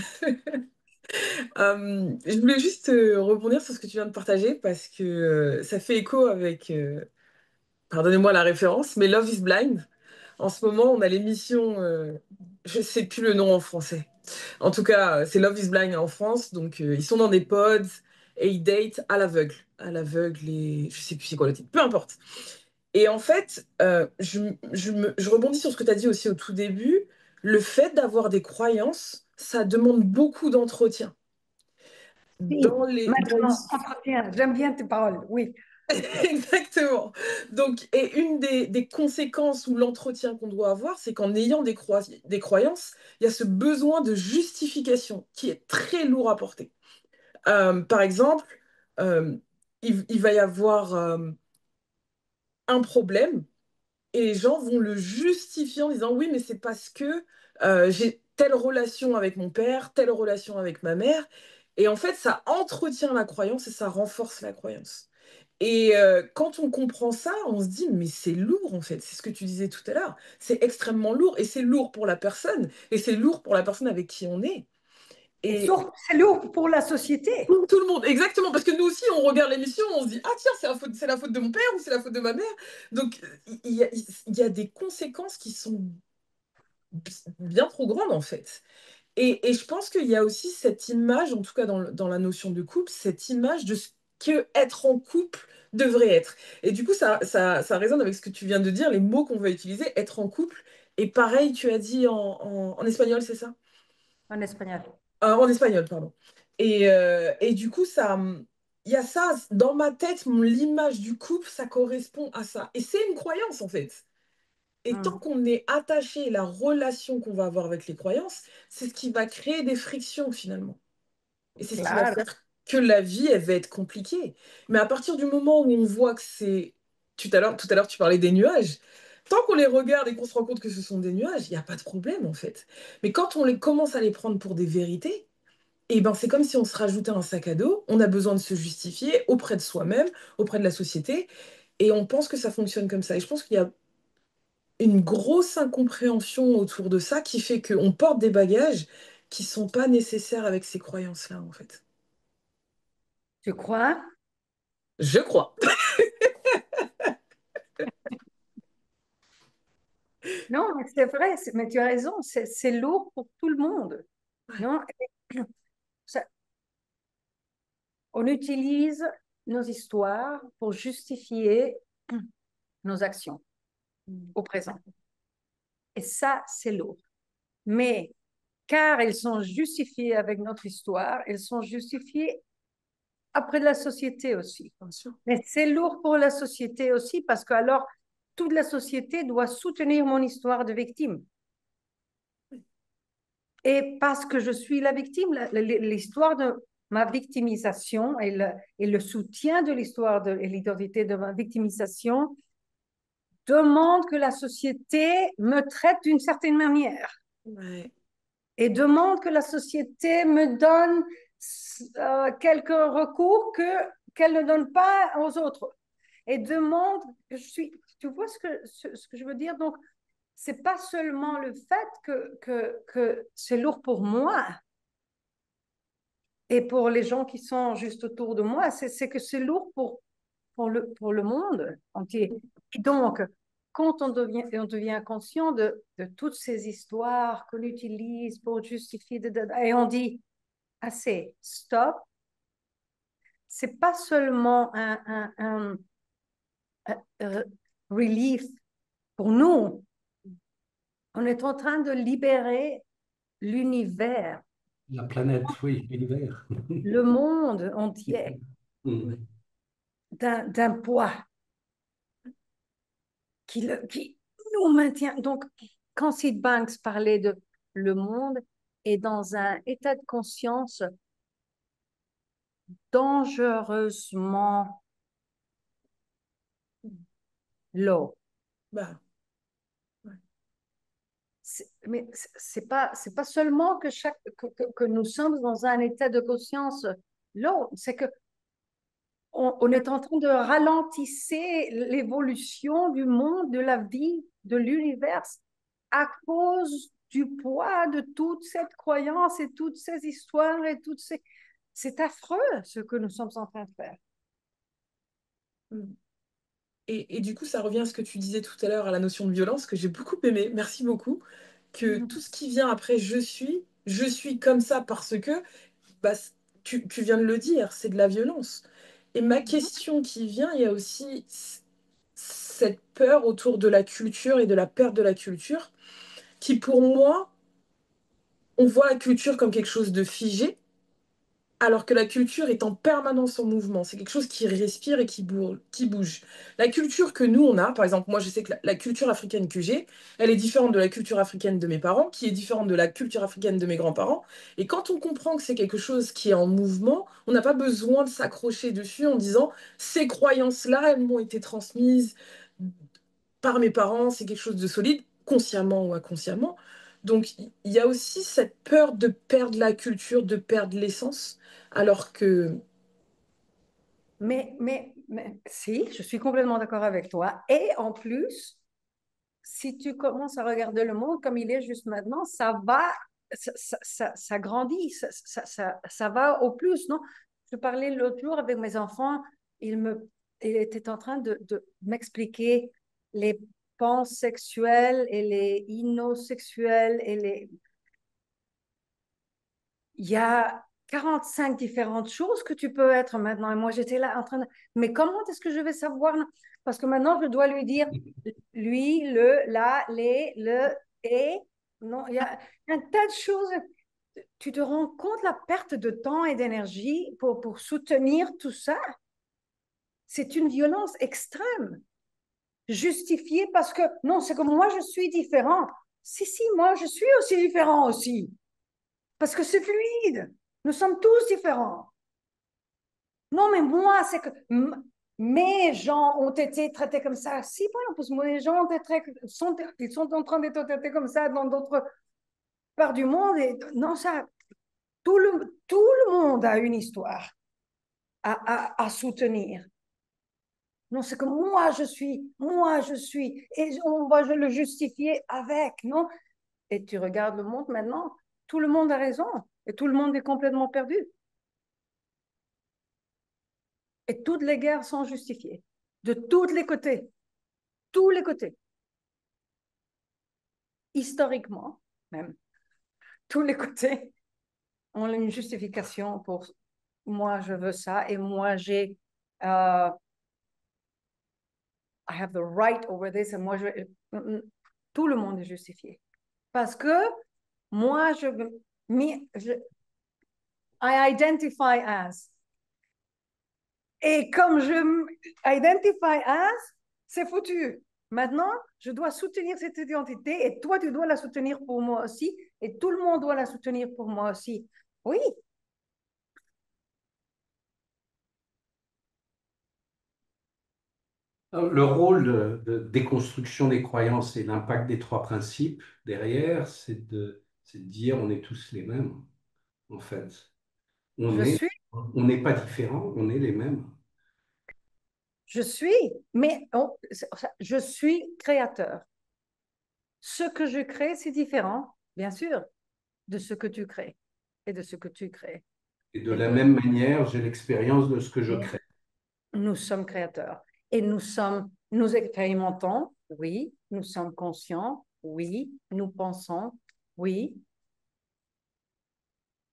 Speaker 4: Je voulais juste rebondir sur ce que tu viens de partager parce que ça fait écho avec, pardonnez-moi la référence, mais Love is Blind. En ce moment, on a l'émission, je sais plus le nom en français. En tout cas, c'est Love is Blind en France. Donc, ils sont dans des pods et ils datent à l'aveugle. À l'aveugle et je sais plus c'est quoi le titre. Peu importe. Et en fait, je rebondis sur ce que tu as dit aussi au tout début. Le fait d'avoir des croyances, ça demande beaucoup d'entretien.
Speaker 2: Oui,
Speaker 4: Dans
Speaker 2: maintenant, entretien. J'aime bien tes paroles, oui.
Speaker 4: Exactement. Donc, et une des conséquences ou l'entretien qu'on doit avoir, c'est qu'en ayant des croyances, il y a ce besoin de justification qui est très lourd à porter. Par exemple, euh, il va y avoir un problème. Et les gens vont le justifier en disant oui, mais c'est parce que j'ai telle relation avec mon père, telle relation avec ma mère. Et en fait, ça entretient la croyance et ça renforce la croyance. Et quand on comprend ça, on se dit, mais c'est lourd en fait, c'est ce que tu disais tout à l'heure. C'est extrêmement lourd et c'est lourd pour la personne et c'est lourd pour la personne avec qui on est.
Speaker 2: Et
Speaker 4: Et
Speaker 2: surtout, c'est lourd pour la société.
Speaker 4: pour tout le monde, exactement, parce que nous aussi, on regarde l'émission, on se dit, ah tiens, c'est la faute de mon père ou c'est la faute de ma mère. Donc, il y a des conséquences qui sont bien trop grandes, en fait. Et je pense qu'il y a aussi cette image, en tout cas dans la notion de couple, cette image de ce que être en couple devrait être. Et du coup, ça résonne avec ce que tu viens de dire, les mots qu'on va utiliser, être en couple. Et pareil, tu as dit en espagnol, c'est ça?
Speaker 2: En espagnol.
Speaker 4: En espagnol, pardon. Et du coup, il y a ça dans ma tête, l'image du couple, ça correspond à ça. Et c'est une croyance, en fait. Et tant qu'on est attaché, la relation qu'on va avoir avec les croyances, c'est ce qui va créer des frictions, finalement. Et c'est ce qui va
Speaker 2: Claro.
Speaker 4: faire que la vie, elle va être compliquée. Mais à partir du moment où on voit que c'est... Tout à l'heure, tu parlais des nuages. Tant qu'on les regarde et qu'on se rend compte que ce sont des nuages, il n'y a pas de problème, en fait. Mais quand on les commence à les prendre pour des vérités, et ben c'est comme si on se rajoutait un sac à dos, on a besoin de se justifier auprès de soi-même, auprès de la société, et on pense que ça fonctionne comme ça. Et je pense qu'il y a une grosse incompréhension autour de ça qui fait qu'on porte des bagages qui sont pas nécessaires avec ces croyances-là, en fait.
Speaker 2: Tu crois?
Speaker 4: Je crois.
Speaker 2: Non, mais c'est vrai, mais tu as raison, c'est lourd pour tout le monde. Non? Ça, On utilise nos histoires pour justifier nos actions au présent. Et ça, c'est lourd. Mais car elles sont justifiées avec notre histoire, elles sont justifiées après la société aussi. Mais c'est lourd pour la société aussi parce que alors toute la société doit soutenir mon histoire de victime. Et parce que je suis la victime, l'histoire de ma victimisation et le soutien de l'histoire et l'identité de ma victimisation demande que la société me traite d'une certaine manière.
Speaker 4: Ouais.
Speaker 2: Et demande que la société me donne quelques recours qu'elle ne donne pas aux autres. Et demande, tu vois ce que je veux dire? Donc, c'est pas seulement le fait que c'est lourd pour moi et pour les gens qui sont juste autour de moi, c'est que c'est lourd pour le monde entier. Et donc, quand on devient conscient de toutes ces histoires qu'on utilise pour justifier, et on dit, assez, stop, c'est pas seulement un relief pour nous, on est en train de libérer l'univers,
Speaker 1: La planète, oui, l'univers.
Speaker 2: le monde entier d'un poids qui nous maintient. Donc, quand Sid Banks parlait de le monde est dans un état de conscience dangereusement low.
Speaker 4: Bah,
Speaker 2: Mais c'est pas seulement que nous sommes dans un état de conscience low, c'est que on est en train de ralentisser l'évolution du monde, de la vie, de l'univers à cause du poids de toute cette croyance et toutes ces histoires et toutes ces... C'est affreux ce que nous sommes en train de faire.
Speaker 4: et du coup, ça revient à ce que tu disais tout à l'heure, à la notion de violence, que j'ai beaucoup aimé. Merci beaucoup. Que tout ce qui vient après je suis comme ça parce que, bah, tu viens de le dire, c'est de la violence. Et ma question qui vient, il y a aussi cette peur autour de la culture et de la perte de la culture, qui pour moi, on voit la culture comme quelque chose de figé, alors que la culture est en permanence en mouvement. C'est quelque chose qui respire et qui bouge. La culture que nous, on a, par exemple, moi, je sais que la culture africaine que j'ai, elle est différente de la culture africaine de mes parents, qui est différente de la culture africaine de mes grands-parents. Et quand on comprend que c'est quelque chose qui est en mouvement, on n'a pas besoin de s'accrocher dessus en disant, ces croyances-là, elles m'ont été transmises par mes parents, c'est quelque chose de solide, consciemment ou inconsciemment. Donc, il y a aussi cette peur de perdre la culture, de perdre l'essence, alors que...
Speaker 2: Mais si, je suis complètement d'accord avec toi. Et en plus, si tu commences à regarder le monde comme il est juste maintenant, ça grandit, ça va au plus, non? Je parlais l'autre jour avec mes enfants, il était en train de m'expliquer les pansexuels et les inosexuels il y a 45 différentes choses que tu peux être maintenant. Et moi, j'étais là en train de... Mais comment est-ce que je vais savoir? Parce que maintenant, je dois lui dire lui, le, la, les, le, et. Non, il y a un tas de choses. Tu te rends compte la perte de temps et d'énergie pour soutenir tout ça? C'est une violence extrême, justifiée parce que non, c'est que moi, je suis différent. Si, moi, je suis aussi différent aussi. Parce que c'est fluide. Nous sommes tous différents. Non, mais moi, c'est que mes gens ont été traités comme ça. Si, parce que les gens ils sont en train d'être traités comme ça dans d'autres parts du monde. Et, non, ça, tout le monde a une histoire à soutenir. Non, c'est que moi, je suis, et on va le justifier avec, non? Et tu regardes le monde maintenant, tout le monde a raison, et tout le monde est complètement perdu. Et toutes les guerres sont justifiées, de tous les côtés, tous les côtés. Historiquement, même, tous les côtés ont une justification pour moi je veux ça et moi euh, I have the right over this et moi tout le monde est justifié. Parce que moi I identify as. Et comme je identify as, c'est foutu. Maintenant, je dois soutenir cette identité et toi, tu dois la soutenir pour moi aussi et tout le monde doit la soutenir pour moi aussi. Oui,
Speaker 1: Le rôle de déconstruction des croyances et l'impact des trois principes derrière, c'est de dire on est tous les mêmes, en fait.
Speaker 2: je suis,
Speaker 1: On n'est pas différents, on est les mêmes.
Speaker 2: je suis, mais je suis créateur. Ce que je crée, c'est différent, bien sûr, de ce que tu crées et de ce que tu crées.
Speaker 1: Et de
Speaker 2: Et
Speaker 1: la
Speaker 2: donc,
Speaker 1: même manière, j'ai l'expérience de ce que je crée.
Speaker 2: nous sommes créateurs et nous expérimentons, oui, nous sommes conscients, oui, nous pensons, oui,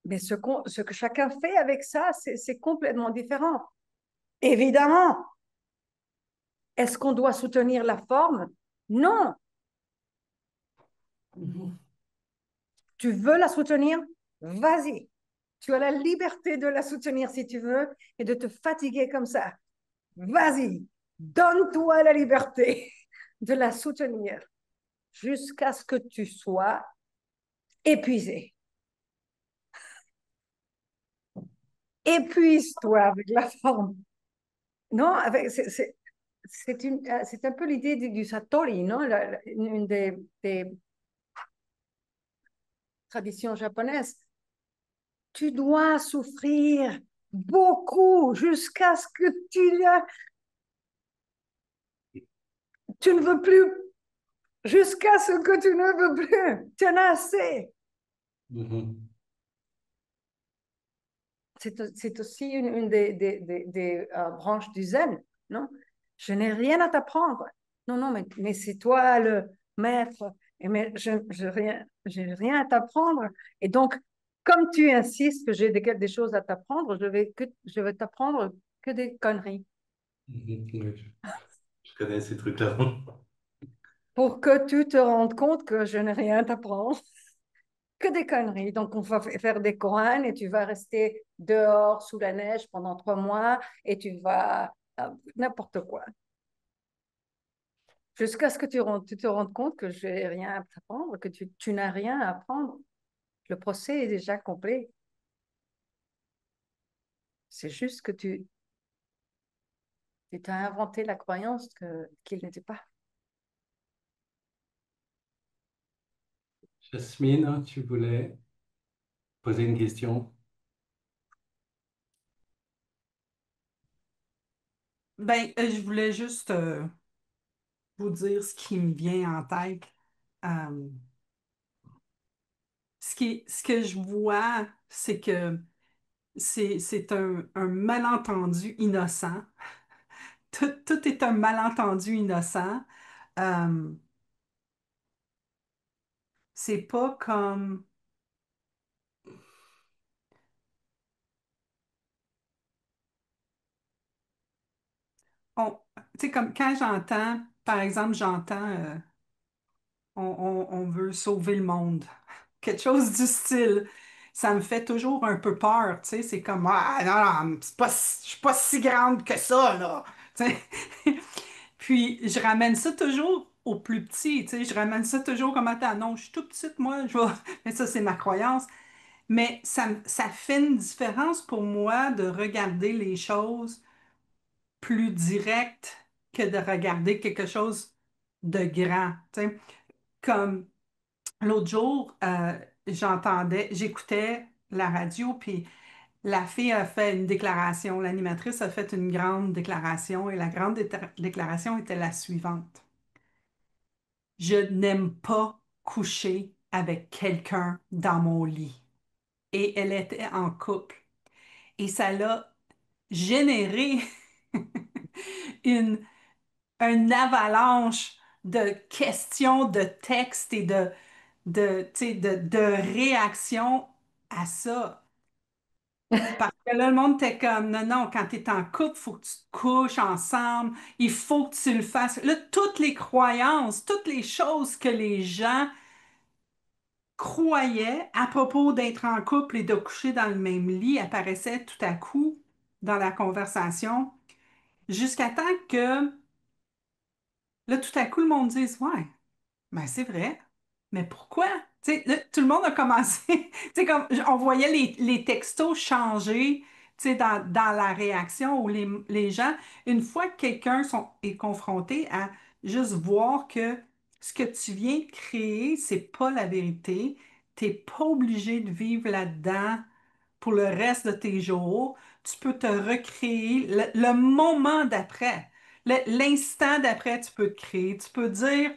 Speaker 2: mais ce que chacun fait avec ça, c'est complètement différent. Évidemment, est-ce qu'on doit soutenir la forme? Non. Tu veux la soutenir? Vas-y. Tu as la liberté de la soutenir si tu veux et de te fatiguer comme ça. Vas-y. Donne-toi la liberté de la soutenir jusqu'à ce que tu sois épuisé. Épuise-toi avec la forme. Non, c'est un peu l'idée du Satori, non? Une des traditions japonaises. Tu dois souffrir beaucoup jusqu'à ce que tu ne veux plus, jusqu'à ce que tu ne veux plus. Tu en as assez.
Speaker 1: Mhm.
Speaker 2: C'est aussi une des branches du zen, non? Je n'ai rien à t'apprendre. Non, non, mais c'est toi le maître. Mais j'ai rien à t'apprendre. Et donc, comme tu insistes que j'ai des choses à t'apprendre, je vais t'apprendre que des conneries
Speaker 1: Mhm. Oui, je connais ces trucs-là.
Speaker 2: pour que tu te rendes compte que je n'ai rien à t'apprendre. Que des conneries. Donc, on va faire des Corans et tu vas rester dehors sous la neige pendant 3 mois et tu vas n'importe quoi. Jusqu'à ce que tu te rendes compte que je n'ai rien à t'apprendre, que tu n'as rien à apprendre. Le procès est déjà complet. C'est juste que tu t'as inventé la croyance qu'il n'était pas.
Speaker 1: Jasmine, tu voulais poser une question?
Speaker 3: Ben, je voulais juste vous dire ce qui me vient en tête. Euh, ce que je vois, c'est que c'est un malentendu innocent. Tout est un malentendu innocent. Euh, c'est pas comme... Tu sais, comme quand j'entends, par exemple, on veut sauver le monde. Quelque chose du style. Ça me fait toujours un peu peur, tu sais. C'est comme, ah, non, non, je suis pas si grande que ça, là. Tu sais. Puis, je ramène ça toujours au plus petit, tu sais. Je ramène ça toujours comme, attends, non, je suis tout petite, moi, je vais... Mais ça, c'est ma croyance. Mais ça fait une différence pour moi de regarder les choses plus direct que de regarder quelque chose de grand. Tu sais. Comme l'autre jour, j'écoutais la radio, puis la fille a fait une déclaration, l'animatrice a fait une grande déclaration, et la grande déclaration était la suivante. Je n'aime pas coucher avec quelqu'un dans mon lit. Et elle était en couple. Et ça l'a généré une avalanche de questions, de textes et tu sais, de réactions à ça. Parce que là, le monde était comme, non, non, quand tu es en couple, il faut que tu te couches ensemble, il faut que tu le fasses. Là, toutes les croyances, toutes les choses que les gens croyaient à propos d'être en couple et de coucher dans le même lit apparaissaient tout à coup dans la conversation, jusqu'à temps que, là, tout à coup, le monde dise, ouais. Ben, c'est vrai. Mais pourquoi? Tu sais, là, tout le monde a commencé. Tu sais, comme on voyait les textos changer, tu sais, dans la réaction où les gens, une fois que est confronté à juste voir que ce que tu viens de créer, c'est pas la vérité, t'es pas obligé de vivre là-dedans pour le reste de tes jours. Tu peux te recréer le moment d'après. L'instant d'après, tu peux te créer. Tu peux dire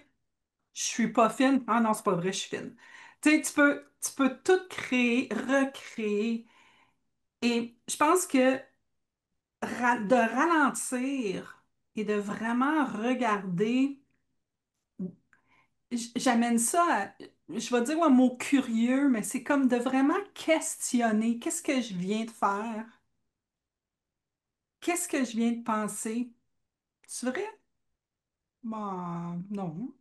Speaker 3: je suis pas fine. Ah non, c'est pas vrai, je suis fine. Tu sais, tu peux tout créer, recréer. Et je pense que de ralentir et de vraiment regarder, j'amène ça à, je vais dire un mot curieux, mais c'est comme de vraiment questionner qu'est-ce que je viens de faire? Qu'est-ce que je viens de penser? C'est vrai? Ben, non.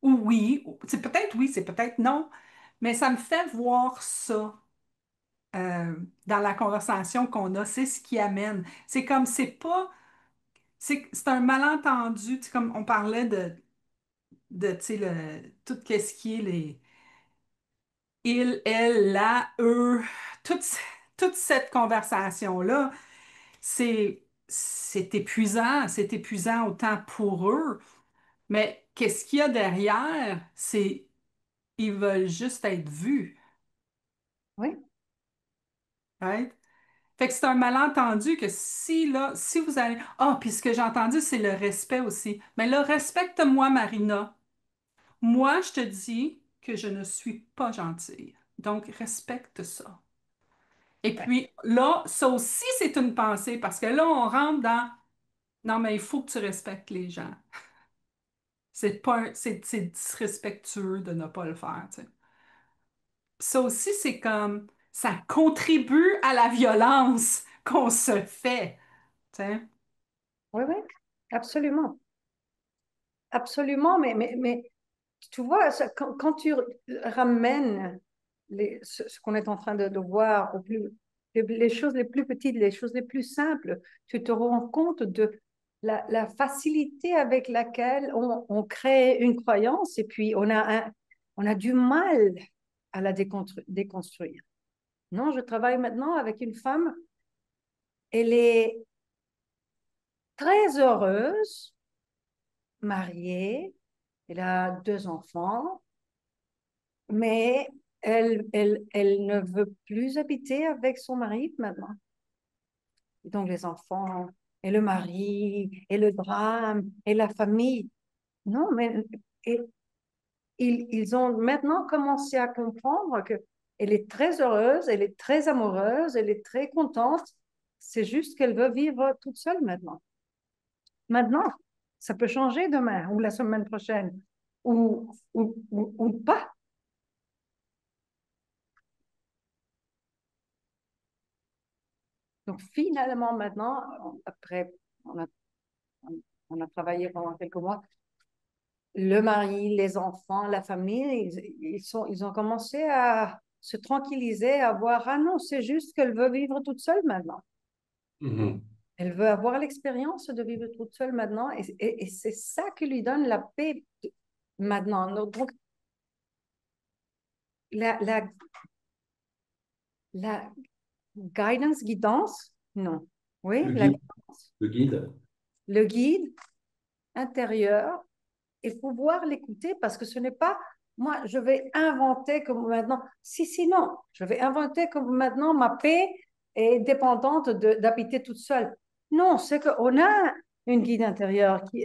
Speaker 3: Ou oui, c'est peut-être oui, c'est peut-être non, mais ça me fait voir ça. Dans la conversation qu'on a, c'est ce qui amène. C'est comme, c'est pas, c'est un malentendu, tu sais, comme on parlait tu sais, tout ce qui est les il, elle, la, eux, toute, toute cette conversation-là, c'est épuisant autant pour eux, mais qu'est-ce qu'il y a derrière? C'est, ils veulent juste être vus,
Speaker 2: Oui,
Speaker 3: right? Fait que c'est un malentendu que si là, si vous allez. Ah, puis ce que j'ai entendu, c'est le respect aussi. Mais là, respecte-moi, Marina. Moi, je te dis que je ne suis pas gentille. Donc, respecte ça. Et
Speaker 2: ouais.
Speaker 3: puis là, ça aussi, c'est une pensée parce que là, on rentre dans non, mais il faut que tu respectes les gens. C'est pas c'est disrespectueux de ne pas le faire, tu sais. Ça aussi, c'est comme ça contribue à la violence qu'on se fait, tu sais.
Speaker 2: Oui, oui, absolument. Absolument, mais tu vois, quand tu ramènes ce qu'on est en train de voir, les choses les plus petites, les choses les plus simples, tu te rends compte de la facilité avec laquelle on crée une croyance et puis on a du mal à la déconstruire. Non, je travaille maintenant avec une femme, elle est très heureuse, mariée, elle a 2 enfants, mais elle ne veut plus habiter avec son mari maintenant. Et donc les enfants, et le mari, et le drame, et la famille. Non, mais et, ils ont maintenant commencé à comprendre que elle est très heureuse, elle est très amoureuse, elle est très contente. C'est juste qu'elle veut vivre toute seule maintenant. Maintenant, ça peut changer demain ou la semaine prochaine ou pas. Donc finalement, maintenant, après, on a, on a travaillé pendant quelques mois, le mari, les enfants, la famille, ils ont commencé à se tranquilliser, à voir, ah non, c'est juste qu'elle veut vivre toute seule maintenant.
Speaker 1: Mhm.
Speaker 2: Elle veut avoir l'expérience de vivre toute seule maintenant et c'est ça qui lui donne la paix maintenant. Donc, la, la, la guidance, non. Oui,
Speaker 1: Le
Speaker 2: la
Speaker 1: guide. Le guide.
Speaker 2: le guide intérieur, il faut voir l'écouter parce que ce n'est pas moi, je vais inventer comme maintenant. Si, si, non, je vais inventer comme maintenant ma paix est dépendante d'habiter toute seule. Non, c'est qu'on a un guide intérieur qui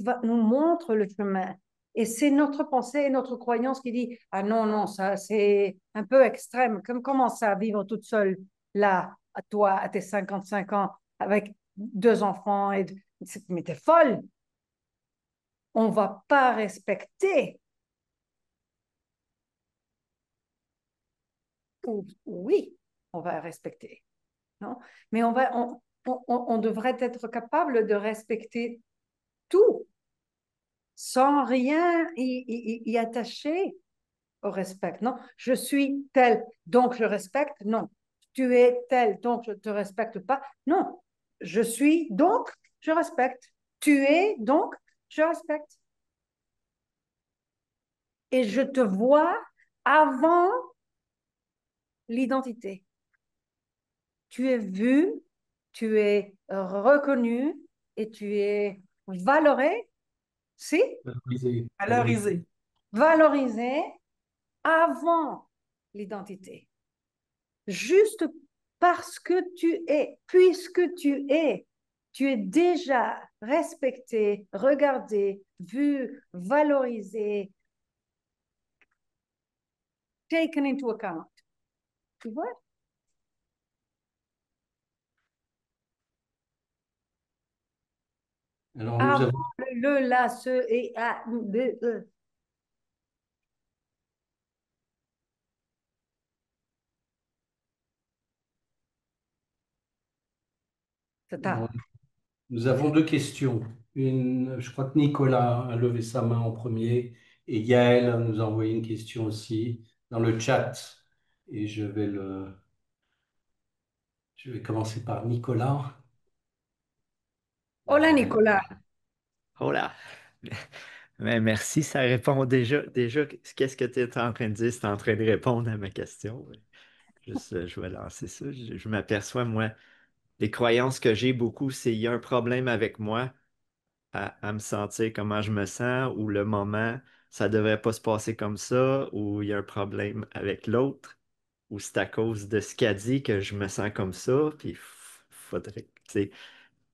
Speaker 2: va nous montre le chemin. Et c'est notre pensée et notre croyance qui dit, ah non, non, ça c'est un peu extrême. Comme comment ça vivre toute seule là, à toi, à tes 55 ans, avec 2 enfants, mais t'es folle. On va pas respecter oui, on va respecter, non? Mais on devrait être capable de respecter tout sans rien y attacher au respect. Non, je suis tel, donc je respecte. Non, tu es tel, donc je ne te respecte pas. Non, je suis, donc je respecte. Tu es, donc je respecte. Et je te vois avant l'identité. Tu es vu, tu es reconnu et tu es valoré, si,
Speaker 1: Valorisé.
Speaker 3: Valorisé.
Speaker 2: valorisé avant l'identité. Juste parce que tu es, puisque tu es déjà respecté, regardé, vu, valorisé, taken into account. Tu vois?
Speaker 1: Alors, nous
Speaker 2: Avant
Speaker 1: avons,
Speaker 2: le, la, ce et à, le,
Speaker 1: bon,
Speaker 2: etc.
Speaker 1: nous avons deux questions. Une, je crois que Nicolas a levé sa main en premier et Yael nous a envoyé une question aussi dans le chat. Et je vais commencer par Nicolas.
Speaker 2: Hola, Nicolas.
Speaker 5: Oh là! Mais merci, ça répond déjà, qu'est-ce que tu es en train de dire? C'est en train de répondre à ma question. Juste, je vais lancer ça. Je m'aperçois, moi, les croyances que j'ai beaucoup, c'est il y a un problème avec moi à me sentir comment je me sens, ou le moment, ça devrait pas se passer comme ça, ou il y a un problème avec l'autre, ou c'est à cause de ce qu'a dit que je me sens comme ça, puis faudrait, tu sais,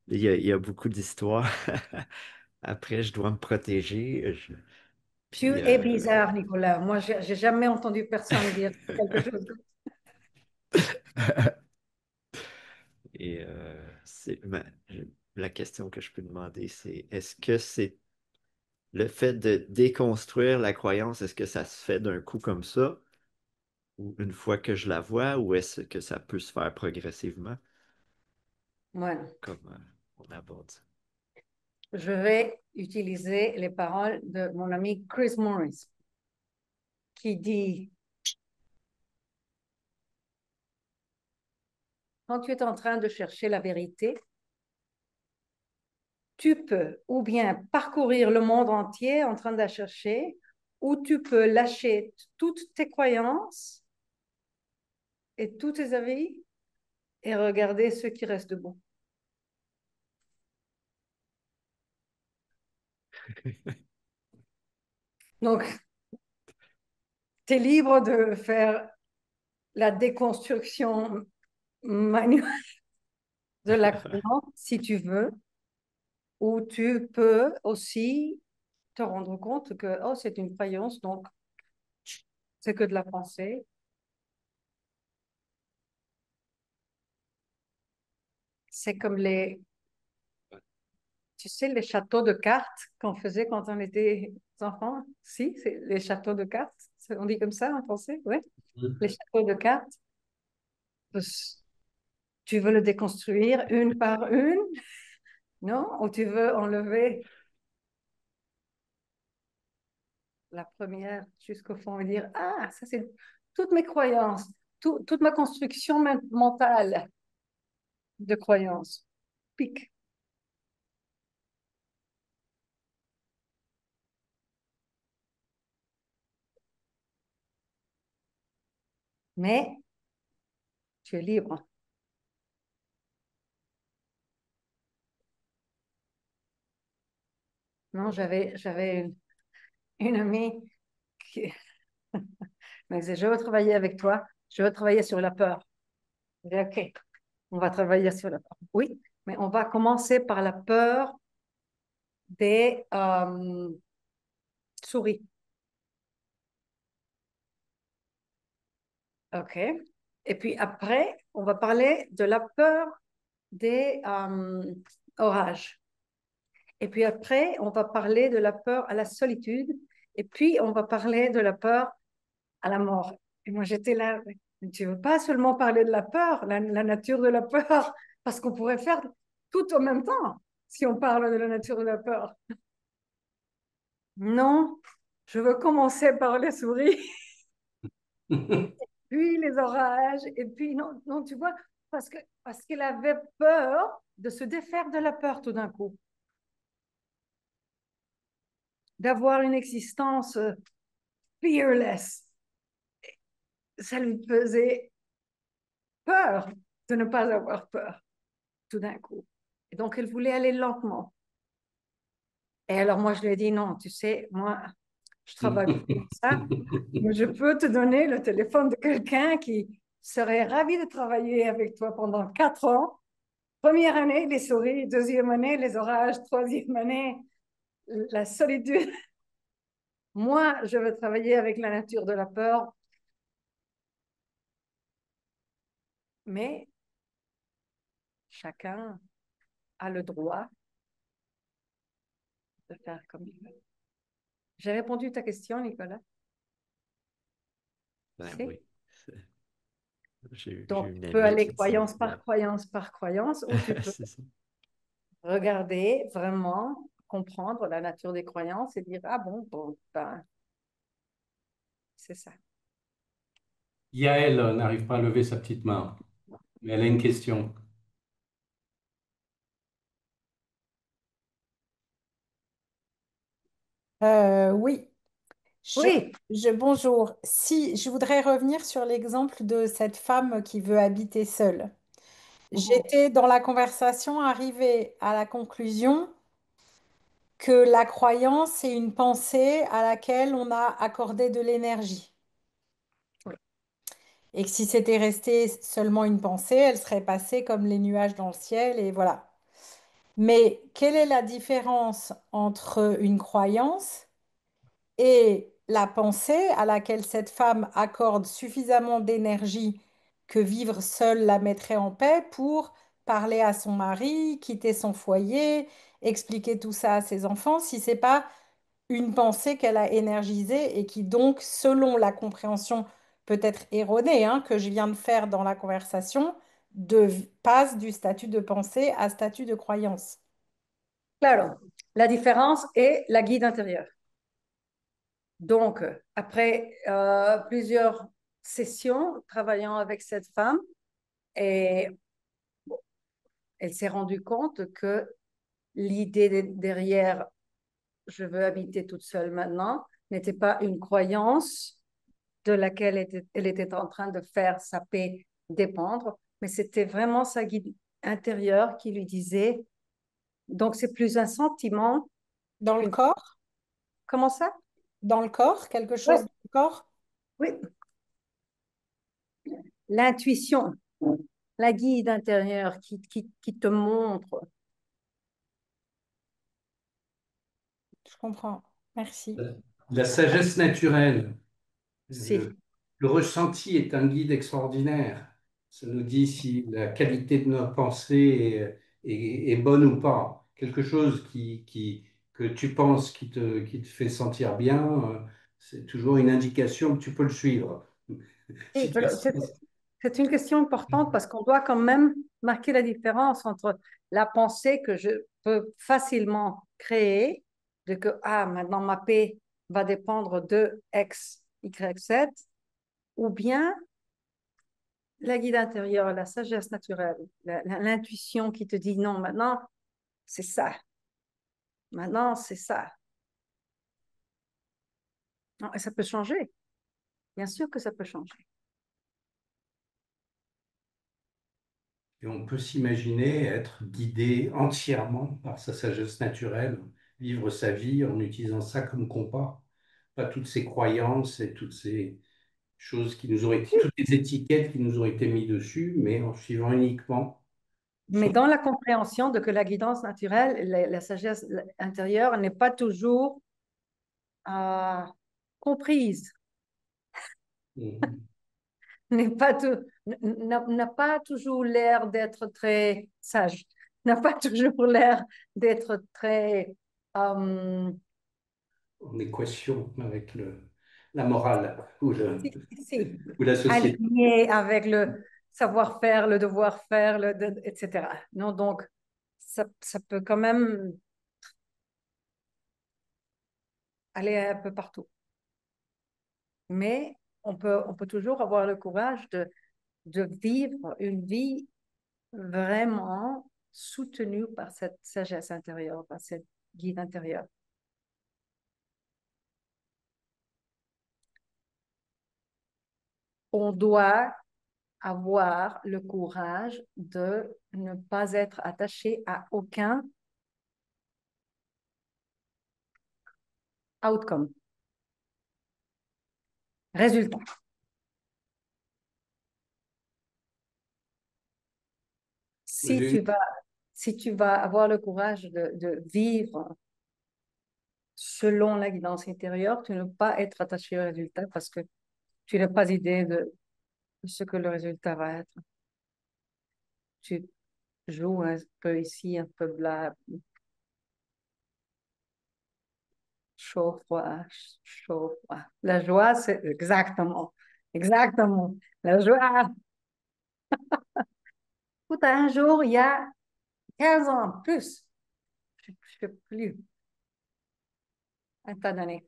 Speaker 5: il y a beaucoup d'histoires. Après, je dois me protéger.
Speaker 2: Tu
Speaker 5: Puis,
Speaker 2: es bizarre, Nicolas. Moi, j'ai jamais entendu personne dire quelque chose.
Speaker 5: et la question que je peux demander, c'est est-ce que c'est le fait de déconstruire la croyance, est-ce que ça se fait d'un coup comme ça, ou une fois que je la vois, ou est-ce que ça peut se faire progressivement,
Speaker 2: Voilà.
Speaker 5: comme on aborde ça?
Speaker 2: Je vais utiliser les paroles de mon ami Chris Morris, qui dit, quand tu es en train de chercher la vérité, tu peux ou bien parcourir le monde entier en train de la chercher, ou tu peux lâcher toutes tes croyances et tous tes avis et regarder ce qui reste debout. Donc, tu es libre de faire la déconstruction manuelle de la croyance si tu veux, ou tu peux aussi te rendre compte que oh, c'est une croyance, donc c'est que de la pensée. C'est comme tu sais, les châteaux de cartes qu'on faisait quand on était enfants. Si, c'est les châteaux de cartes. On dit comme ça en français, oui. Les châteaux de cartes. Tu veux le déconstruire une par une, non? Ou tu veux enlever la première jusqu'au fond et dire, ah, ça c'est toutes mes croyances, toute ma construction mentale de croyances. Pic. Mais tu es libre. Non, j'avais une amie qui me disait, je veux travailler avec toi, je veux travailler sur la peur. Je dis, OK, on va travailler sur la peur. Oui, mais on va commencer par la peur des souris. OK. Et puis après, on va parler de la peur des orages. Et puis après, on va parler de la peur à la solitude. Et puis, on va parler de la peur à la mort. Et moi, j'étais là. Tu ne veux pas seulement parler de la peur, la nature de la peur, parce qu'on pourrait faire tout en même temps si on parle de la nature de la peur. Non, je veux commencer par les souris, puis les orages, et puis non, non, tu vois, parce qu'elle avait peur de se défaire de la peur tout d'un coup, d'avoir une existence fearless. Ça lui faisait peur de ne pas avoir peur tout d'un coup. Et donc, elle voulait aller lentement. Et alors, moi, je lui ai dit, non, tu sais, moi, je travaille pas comme ça, mais je peux te donner le téléphone de quelqu'un qui serait ravi de travailler avec toi pendant 4 ans. Première année, les souris. Deuxième année, les orages. Troisième année, la solitude. Moi, je veux travailler avec la nature de la peur, mais chacun a le droit de faire comme il veut. J'ai répondu à ta question, Nicolas.
Speaker 5: Ben
Speaker 2: Si.
Speaker 5: oui. J'ai
Speaker 2: Donc,
Speaker 5: eu une
Speaker 2: tu peux
Speaker 5: amie
Speaker 2: aller
Speaker 5: qui disait
Speaker 2: croyance par croyance par croyance, ou tu peux
Speaker 5: c'est ça.
Speaker 2: regarder vraiment, comprendre la nature des croyances et dire, ah bon, bon ben, c'est ça.
Speaker 1: Yael n'arrive pas à lever sa petite main, mais elle a une question.
Speaker 6: Oui,
Speaker 2: Oui,
Speaker 6: bonjour. Si je voudrais revenir sur l'exemple de cette femme qui veut habiter seule. J'étais dans la conversation arrivée à la conclusion que la croyance est une pensée à laquelle on a accordé de l'énergie.
Speaker 2: oui.
Speaker 6: Et que si c'était resté seulement une pensée, elle serait passée comme les nuages dans le ciel et voilà. Mais quelle est la différence entre une croyance et la pensée à laquelle cette femme accorde suffisamment d'énergie que vivre seule la mettrait en paix pour parler à son mari, quitter son foyer, expliquer tout ça à ses enfants, si c'est pas une pensée qu'elle a énergisée et qui donc, selon la compréhension peut-être erronée que je viens de faire dans la conversation, passe du statut de pensée à statut de croyance.
Speaker 2: Claro. La différence est la guide intérieure. Donc, après plusieurs sessions travaillant avec cette femme, et elle s'est rendue compte que l'idée derrière je veux habiter toute seule maintenant n'était pas une croyance de laquelle elle était en train de faire sa paix dépendre, mais c'était vraiment sa guide intérieure qui lui disait, donc c'est plus un sentiment
Speaker 6: Dans le
Speaker 2: qu'une...
Speaker 6: corps,
Speaker 2: Comment ça?
Speaker 6: dans le corps, quelque
Speaker 2: Oui,
Speaker 6: chose dans le corps.
Speaker 2: oui. L'intuition, la guide intérieure qui te montre.
Speaker 6: Je comprends. Merci.
Speaker 1: La sagesse naturelle, le,
Speaker 2: Si.
Speaker 1: le ressenti est un guide extraordinaire. Ça nous dit si la qualité de nos pensées est bonne ou pas. Quelque chose que tu penses qui te fait sentir bien, c'est toujours une indication que tu peux le suivre. Si tu
Speaker 2: C'est une question importante parce qu'on doit quand même marquer la différence entre la pensée que je peux facilement créer, de que ah, maintenant ma paix va dépendre de X, Y, Z, ou bien la guide intérieure, la sagesse naturelle, l'intuition qui te dit non, maintenant c'est ça, maintenant c'est ça. Non, et ça peut changer, bien sûr que ça peut changer.
Speaker 1: Et on peut s'imaginer être guidé entièrement par sa sagesse naturelle, vivre sa vie en utilisant ça comme compas, pas toutes ces croyances et toutes ces choses qui nous auraient été, toutes les étiquettes qui nous ont été mises dessus, mais en suivant uniquement
Speaker 2: Mais
Speaker 1: son...
Speaker 2: dans la compréhension de que la guidance naturelle, la sagesse intérieure n'est pas toujours euh, comprise, n'est pas n'a pas toujours l'air d'être très sage, n'a pas toujours l'air d'être très
Speaker 1: en équation avec la morale
Speaker 2: Si,
Speaker 1: ou la société.
Speaker 2: aligné avec le savoir-faire, le devoir-faire, etc. Non, donc, ça peut quand même aller un peu partout. Mais on peut toujours avoir le courage de vivre une vie vraiment soutenue par cette sagesse intérieure, par cette guide intérieure. On doit avoir le courage de ne pas être attaché à aucun outcome, résultat. Si tu vas, si tu vas avoir le courage de vivre selon la guidance intérieure, tu ne vas pas être attaché au résultat parce que tu n'as pas idée de ce que le résultat va être. Tu joues un peu ici, un peu là, chaud, froid, chaud, froid. La joie, c'est exactement, exactement. La joie, tout un jour, il y a 15 ans, plus, je ne sais plus, un tas d'années.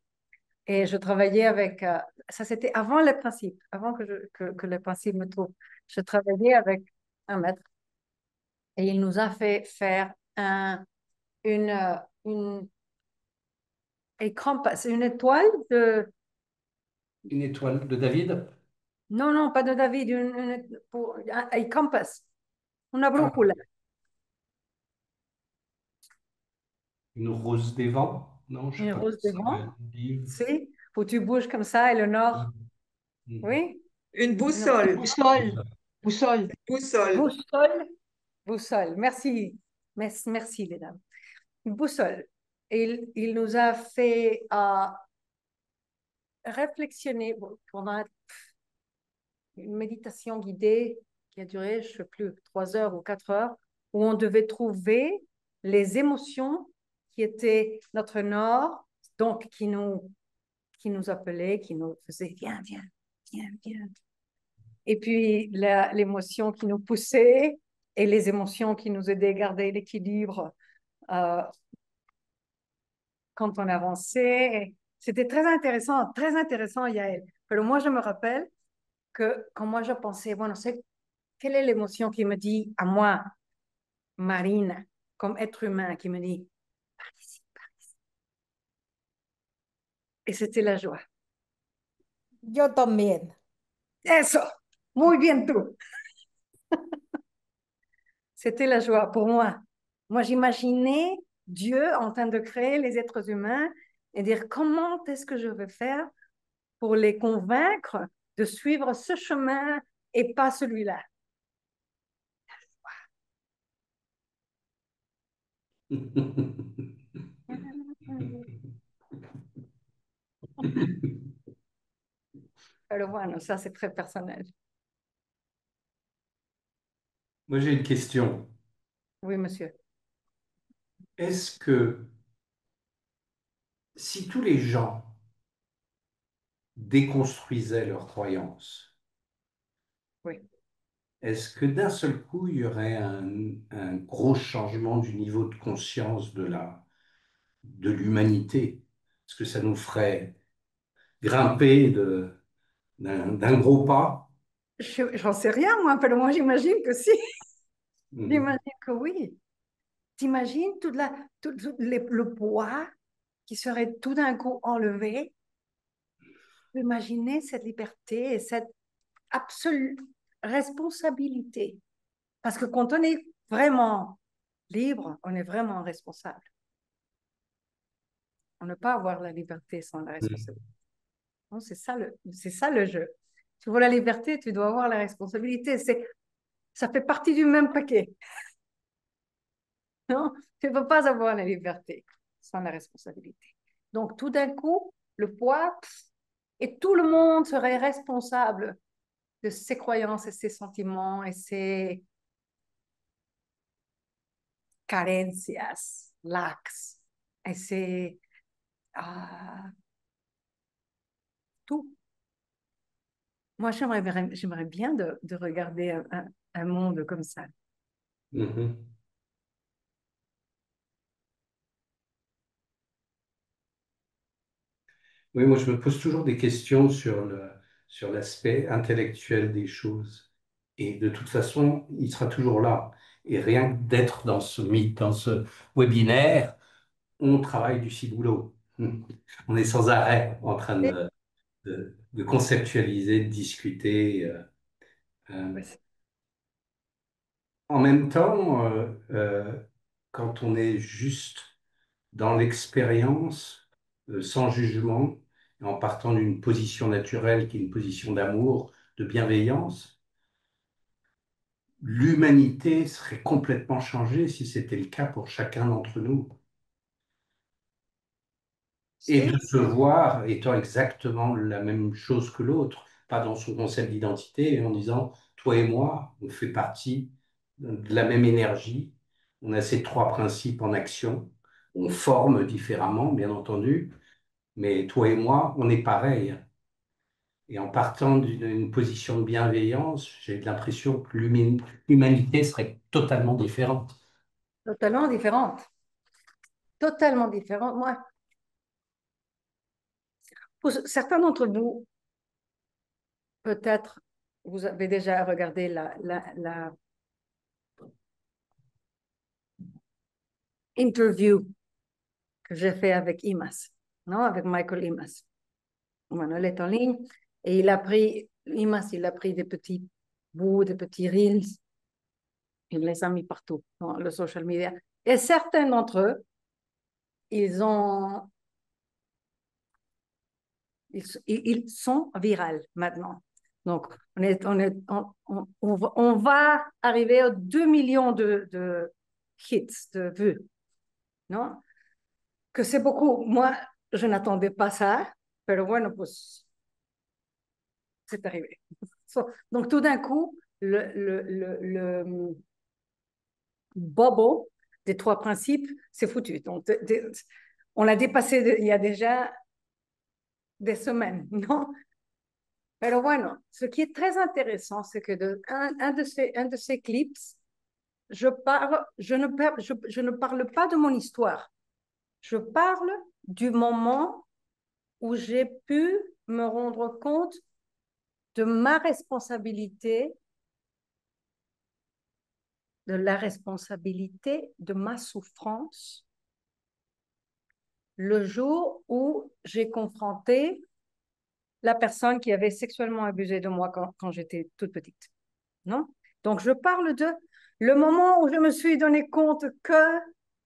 Speaker 2: Et je travaillais avec, ça c'était avant les principes, avant que les principes me trouvent. Je travaillais avec un maître et il nous a fait faire une, une, une étoile de,
Speaker 1: Une étoile de David?
Speaker 2: non, non, pas de David, un compass, una
Speaker 1: Ah,
Speaker 2: brújula.
Speaker 1: une rose des vents? Non, je ne sais
Speaker 2: Une
Speaker 1: pas
Speaker 2: rose
Speaker 1: comment
Speaker 2: de
Speaker 1: ça va
Speaker 2: vent,
Speaker 1: dire.
Speaker 2: tu sais, où tu bouges comme ça et le nord,
Speaker 1: Mhm.
Speaker 2: oui,
Speaker 7: Une
Speaker 2: une rose de
Speaker 7: boussole.
Speaker 2: vent.
Speaker 4: Boussole. Boussole.
Speaker 7: Boussole.
Speaker 2: Boussole, boussole, merci, merci les dames. Une boussole. Et il nous a fait réflexionner pendant une méditation guidée qui a duré, je ne sais plus, 3 heures ou 4 heures, où on devait trouver les émotions qui étaient notre nord, donc qui nous appelaient, qui nous faisaient viens, viens, viens, viens. Et puis l'émotion qui nous poussait et les émotions qui nous aidaient à garder l'équilibre quand on avançait. C'était très intéressant, Yael. Mais moi, je me rappelle que quand moi, je pensais, bueno, quelle est l'émotion qui me dit à moi, Marine, comme être humain, qui me dit, participe, participe. Et c'était la joie.
Speaker 6: Yo también.
Speaker 2: Eso, muy bien tú. C'était la joie pour moi. Moi, j'imaginais Dieu en train de créer les êtres humains et dire comment est-ce que je vais faire pour les convaincre de suivre ce chemin et pas celui-là. Alors voilà, ça c'est très personnel.
Speaker 1: Moi, j'ai une question.
Speaker 2: Oui, monsieur.
Speaker 1: Est-ce que si tous les gens déconstruisaient leurs croyances,
Speaker 2: Oui.
Speaker 1: est-ce que d'un seul coup, il y aurait un gros changement du niveau de conscience de l'humanité? Est-ce que ça nous ferait grimper d'un gros pas?
Speaker 2: J'en sais rien, moi, mais moi j'imagine que si.
Speaker 1: Mhm.
Speaker 2: J'imagine que oui. T'imagines le poids qui serait tout d'un coup enlevé? Imaginez cette liberté et cette absolue responsabilité. Parce que quand on est vraiment libre, on est vraiment responsable. On ne peut pas avoir la liberté sans la responsabilité. C'est ça le jeu. Tu veux la liberté, tu dois avoir la responsabilité. Ça fait partie du même paquet. Non, tu ne peux pas avoir la liberté sans la responsabilité. Donc, tout d'un coup, le poids, et tout le monde serait responsable de ses croyances et ses sentiments et ses carencias, lacks, et ses, ah, tout. Moi, j'aimerais bien de regarder un monde comme ça.
Speaker 1: Mhm. Oui, moi je me pose toujours des questions sur l'aspect intellectuel des choses. Et de toute façon, il sera toujours là. Et rien que d'être dans ce mythe, dans ce webinaire, on travaille du ciboulot. On est sans arrêt en train
Speaker 2: Et-
Speaker 1: de conceptualiser, de discuter. Euh.
Speaker 2: ouais,
Speaker 1: En même temps, quand on est juste dans l'expérience, sans jugement, en partant d'une position naturelle qui est une position d'amour, de bienveillance, l'humanité serait complètement changée si c'était le cas pour chacun d'entre nous. Et de
Speaker 2: c'est
Speaker 1: se voir étant exactement la même chose que l'autre, pas dans son concept d'identité, en disant, toi et moi, on fait partie de la même énergie, on a ces trois principes en action, on forme différemment, bien entendu, mais toi et moi, on est pareil. Et en partant d'une position de bienveillance, j'ai l'impression que l'humanité serait totalement différente.
Speaker 2: totalement différente. Totalement différente. Moi, pour certains d'entre vous, peut-être, vous avez déjà regardé la interview que j'ai fait avec Imas, non, avec Michael Imas. Manuel est en ligne et Imas, il a pris des petits bouts, des petits reels, il les a mis partout dans le social media. Et certains d'entre eux, ils ont, ils sont virales maintenant. Donc, on va arriver aux 2 millions de hits, de vues, non? Que c'est beaucoup. Moi, je n'attendais pas ça, pero bueno, pues, c'est arrivé. Donc, tout d'un coup, le bobo des trois principes, c'est foutu. Donc, on l'a dépassé il y a déjà des semaines, non? Pero bueno, ce qui est très intéressant, c'est que un de ces clips, je ne parle pas de mon histoire. Je parle du moment où j'ai pu me rendre compte de ma responsabilité, de la responsabilité de ma souffrance, le jour où j'ai confronté la personne qui avait sexuellement abusé de moi quand j'étais toute petite. Non? Donc, je parle de le moment où je me suis donné compte que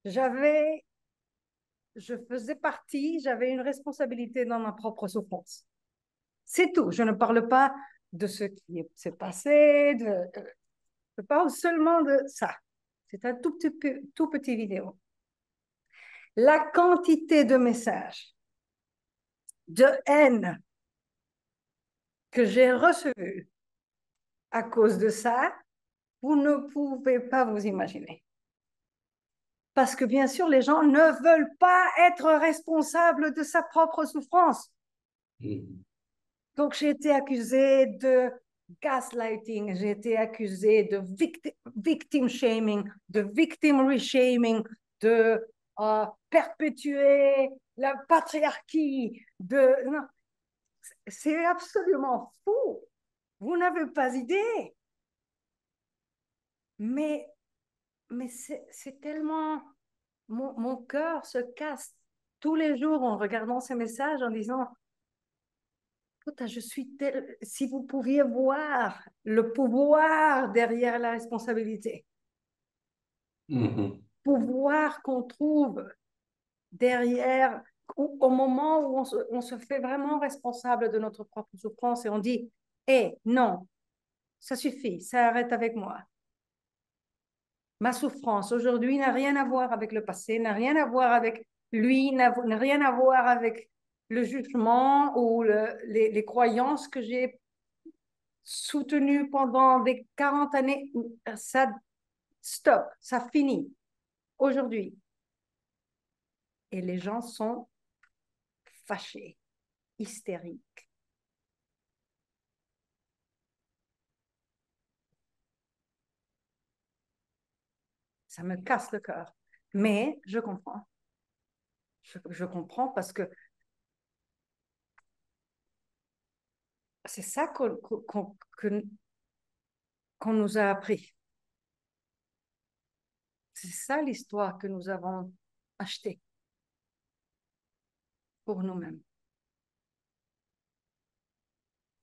Speaker 2: j'avais, je faisais partie, j'avais une responsabilité dans ma propre souffrance. C'est tout. Je ne parle pas de ce qui s'est passé, je parle seulement de ça. C'est un tout petit vidéo. La quantité de messages de haine que j'ai reçus à cause de ça, vous ne pouvez pas vous imaginer. Parce que bien sûr, les gens ne veulent pas être responsables de sa propre souffrance.
Speaker 1: Mhm.
Speaker 2: Donc, j'ai été accusée de gaslighting, j'ai été accusée de victim shaming, de victim reshaming, de perpétuer la patriarchie. Non, c'est absolument fou. Vous n'avez pas idée. Mais, mais c'est tellement... Mon cœur se casse tous les jours en regardant ces messages, en disant, putain, si vous pouviez voir le pouvoir derrière la responsabilité,
Speaker 1: Mhm.
Speaker 2: pouvoir qu'on trouve derrière, au moment où on se fait vraiment responsable de notre propre souffrance et on dit, hé, non, ça suffit, ça arrête avec moi. Ma souffrance aujourd'hui n'a rien à voir avec le passé, n'a rien à voir avec lui, n'a rien à voir avec le jugement ou les croyances que j'ai soutenues pendant des 40 années. Ça, stop, ça finit aujourd'hui. Et les gens sont fâchés, hystériques. ça me casse le cœur. Mais je comprends. Je comprends parce que c'est ça qu'on nous a appris. C'est ça l'histoire que nous avons achetée pour nous-mêmes.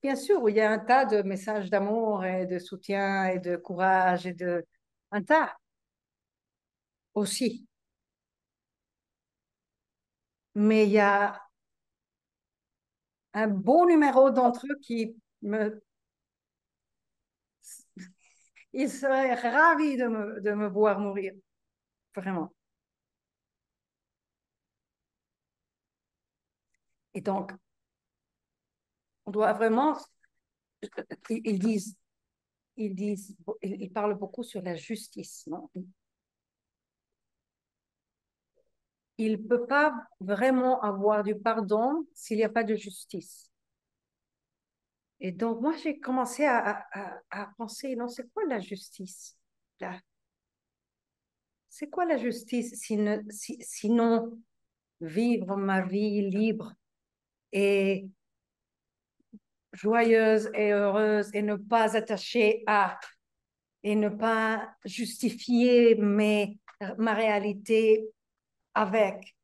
Speaker 2: Bien sûr, il y a un tas de messages d'amour et de soutien et de courage un tas aussi. Mais il y a un bon numéro d'entre eux ils seraient ravis de me voir mourir, vraiment. Et donc, on doit vraiment, ils disent, ils parlent beaucoup sur la justice, non? Il ne peut pas vraiment avoir du pardon s'il n'y a pas de justice. Et donc, moi, j'ai commencé à penser, non, c'est quoi la justice, là? C'est quoi la justice sinon vivre ma vie libre et joyeuse et heureuse et ne pas attacher à et ne pas justifier ma réalité avec.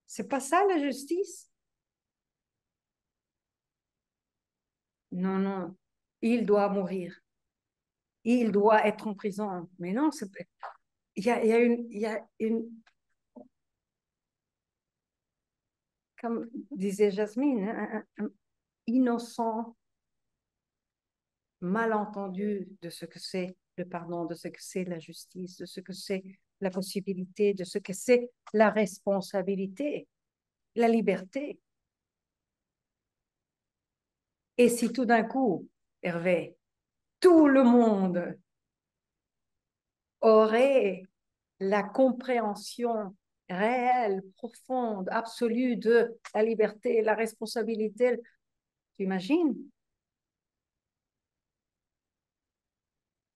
Speaker 2: C'est pas ça la justice? Non, non. Il doit mourir. Il doit être en prison. Mais non, il y a une, comme disait Jasmine, un innocent malentendu de ce que c'est le pardon, de ce que c'est la justice, de ce que c'est la possibilité, de ce que c'est la responsabilité, la liberté. Et si tout d'un coup, Hervé, tout le monde aurait la compréhension réelle, profonde, absolue de la liberté, la responsabilité, tu imagines?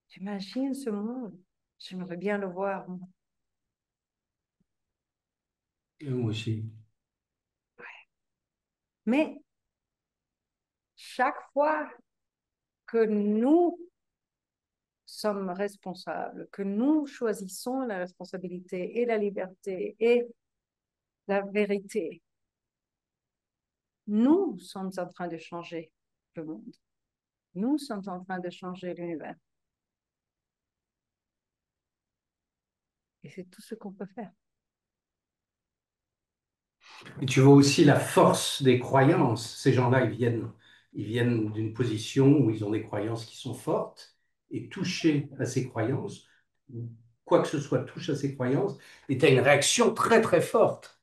Speaker 2: Tu imagines ce monde? J'aimerais bien le voir.
Speaker 1: Et moi aussi.
Speaker 2: Mais chaque fois que nous sommes responsables, que nous choisissons la responsabilité et la liberté et la vérité, nous sommes en train de changer le monde. Nous sommes en train de changer l'univers. Et c'est tout ce qu'on peut faire.
Speaker 1: Et tu vois aussi la force des croyances. Ces gens-là, ils viennent d'une position où ils ont des croyances qui sont fortes et toucher à ces croyances, quoi que ce soit touche à ces croyances, et tu as une réaction très très forte.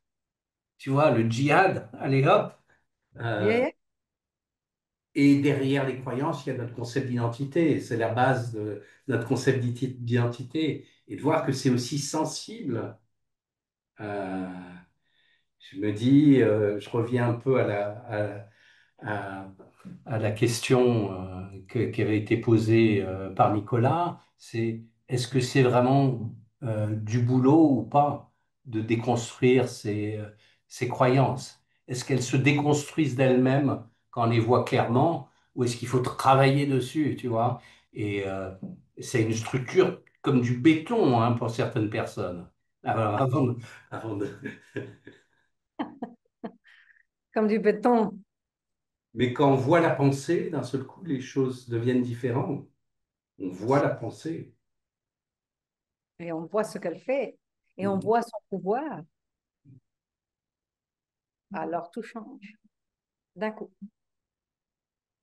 Speaker 1: Tu vois, le djihad, allez hop. Euh,
Speaker 2: Yeah.
Speaker 1: et derrière les croyances, il y a notre concept d'identité. C'est la base de notre concept d'identité. Et de voir que c'est aussi sensible. euh, je me dis, je reviens un peu à, à la question qui avait été posée par Nicolas, c'est est-ce que c'est vraiment du boulot ou pas de déconstruire ces croyances? Est-ce qu'elles se déconstruisent d'elles-mêmes quand on les voit clairement ou est-ce qu'il faut travailler dessus, tu vois? Et c'est une structure comme du béton hein, pour certaines personnes. Alors, avant de-
Speaker 2: Comme du béton.
Speaker 1: Mais quand on voit la pensée, d'un seul coup, les choses deviennent différentes. On voit la pensée.
Speaker 2: Et on voit ce qu'elle fait. Et on
Speaker 1: Mhm.
Speaker 2: voit son pouvoir. Alors tout change. D'un coup.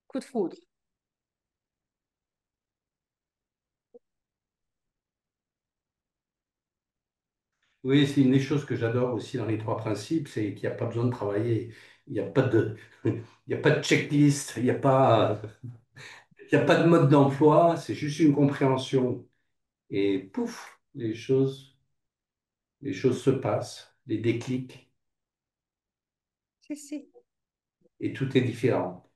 Speaker 2: Coup de foudre.
Speaker 1: Oui, c'est une des choses que j'adore aussi dans les trois principes, c'est qu'il n'y a pas besoin de travailler. Il n'y a pas de, il y a pas de checklist, il y a pas de mode d'emploi, c'est juste une compréhension. Et pouf, les choses se passent, les déclics,
Speaker 2: Si, si.
Speaker 1: et tout est différent.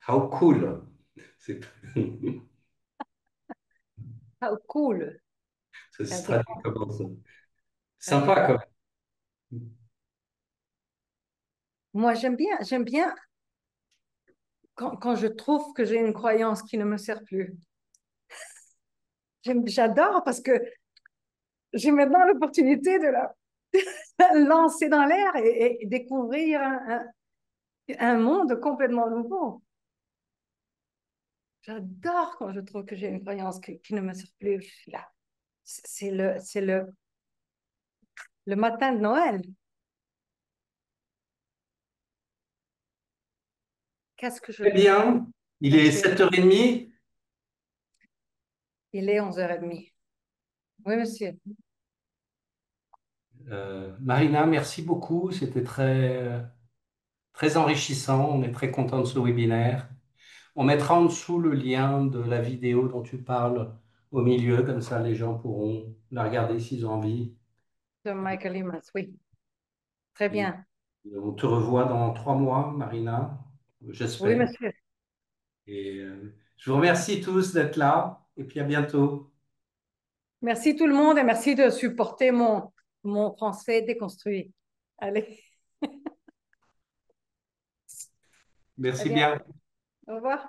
Speaker 1: How cool! C'est-
Speaker 2: Ah, cool.
Speaker 1: Ça se
Speaker 2: Un
Speaker 1: traduit
Speaker 2: grand,
Speaker 1: comment ça?
Speaker 2: un
Speaker 1: Sympa
Speaker 2: grand.
Speaker 1: quand même.
Speaker 2: Moi, j'aime bien quand je trouve que j'ai une croyance qui ne me sert plus. J'adore parce que j'ai maintenant l'opportunité de la lancer dans l'air et découvrir un monde complètement nouveau. J'adore quand je trouve que j'ai une croyance qui ne me sert plus. Je suis là. C'est le matin de Noël. Qu'est-ce que je
Speaker 1: Très
Speaker 2: peux
Speaker 1: bien. Il est
Speaker 2: cacher?
Speaker 1: 7h30.
Speaker 2: Il est 11h30. Oui, monsieur.
Speaker 1: Marina, merci beaucoup. C'était très enrichissant. On est très content de ce webinaire. On mettra en dessous le lien de la vidéo dont tu parles au milieu, comme ça les gens pourront la regarder s'ils ont envie.
Speaker 2: De Michael Emmons, oui. Très
Speaker 1: Et
Speaker 2: bien.
Speaker 1: on te revoit dans 3 mois, Marina,
Speaker 2: Oui,
Speaker 1: j'espère.
Speaker 2: monsieur.
Speaker 1: Et je vous remercie tous d'être là et puis à bientôt.
Speaker 2: Merci tout le monde et merci de supporter mon français déconstruit. Allez, à
Speaker 1: Merci
Speaker 2: bientôt.
Speaker 1: bien.
Speaker 2: Au revoir.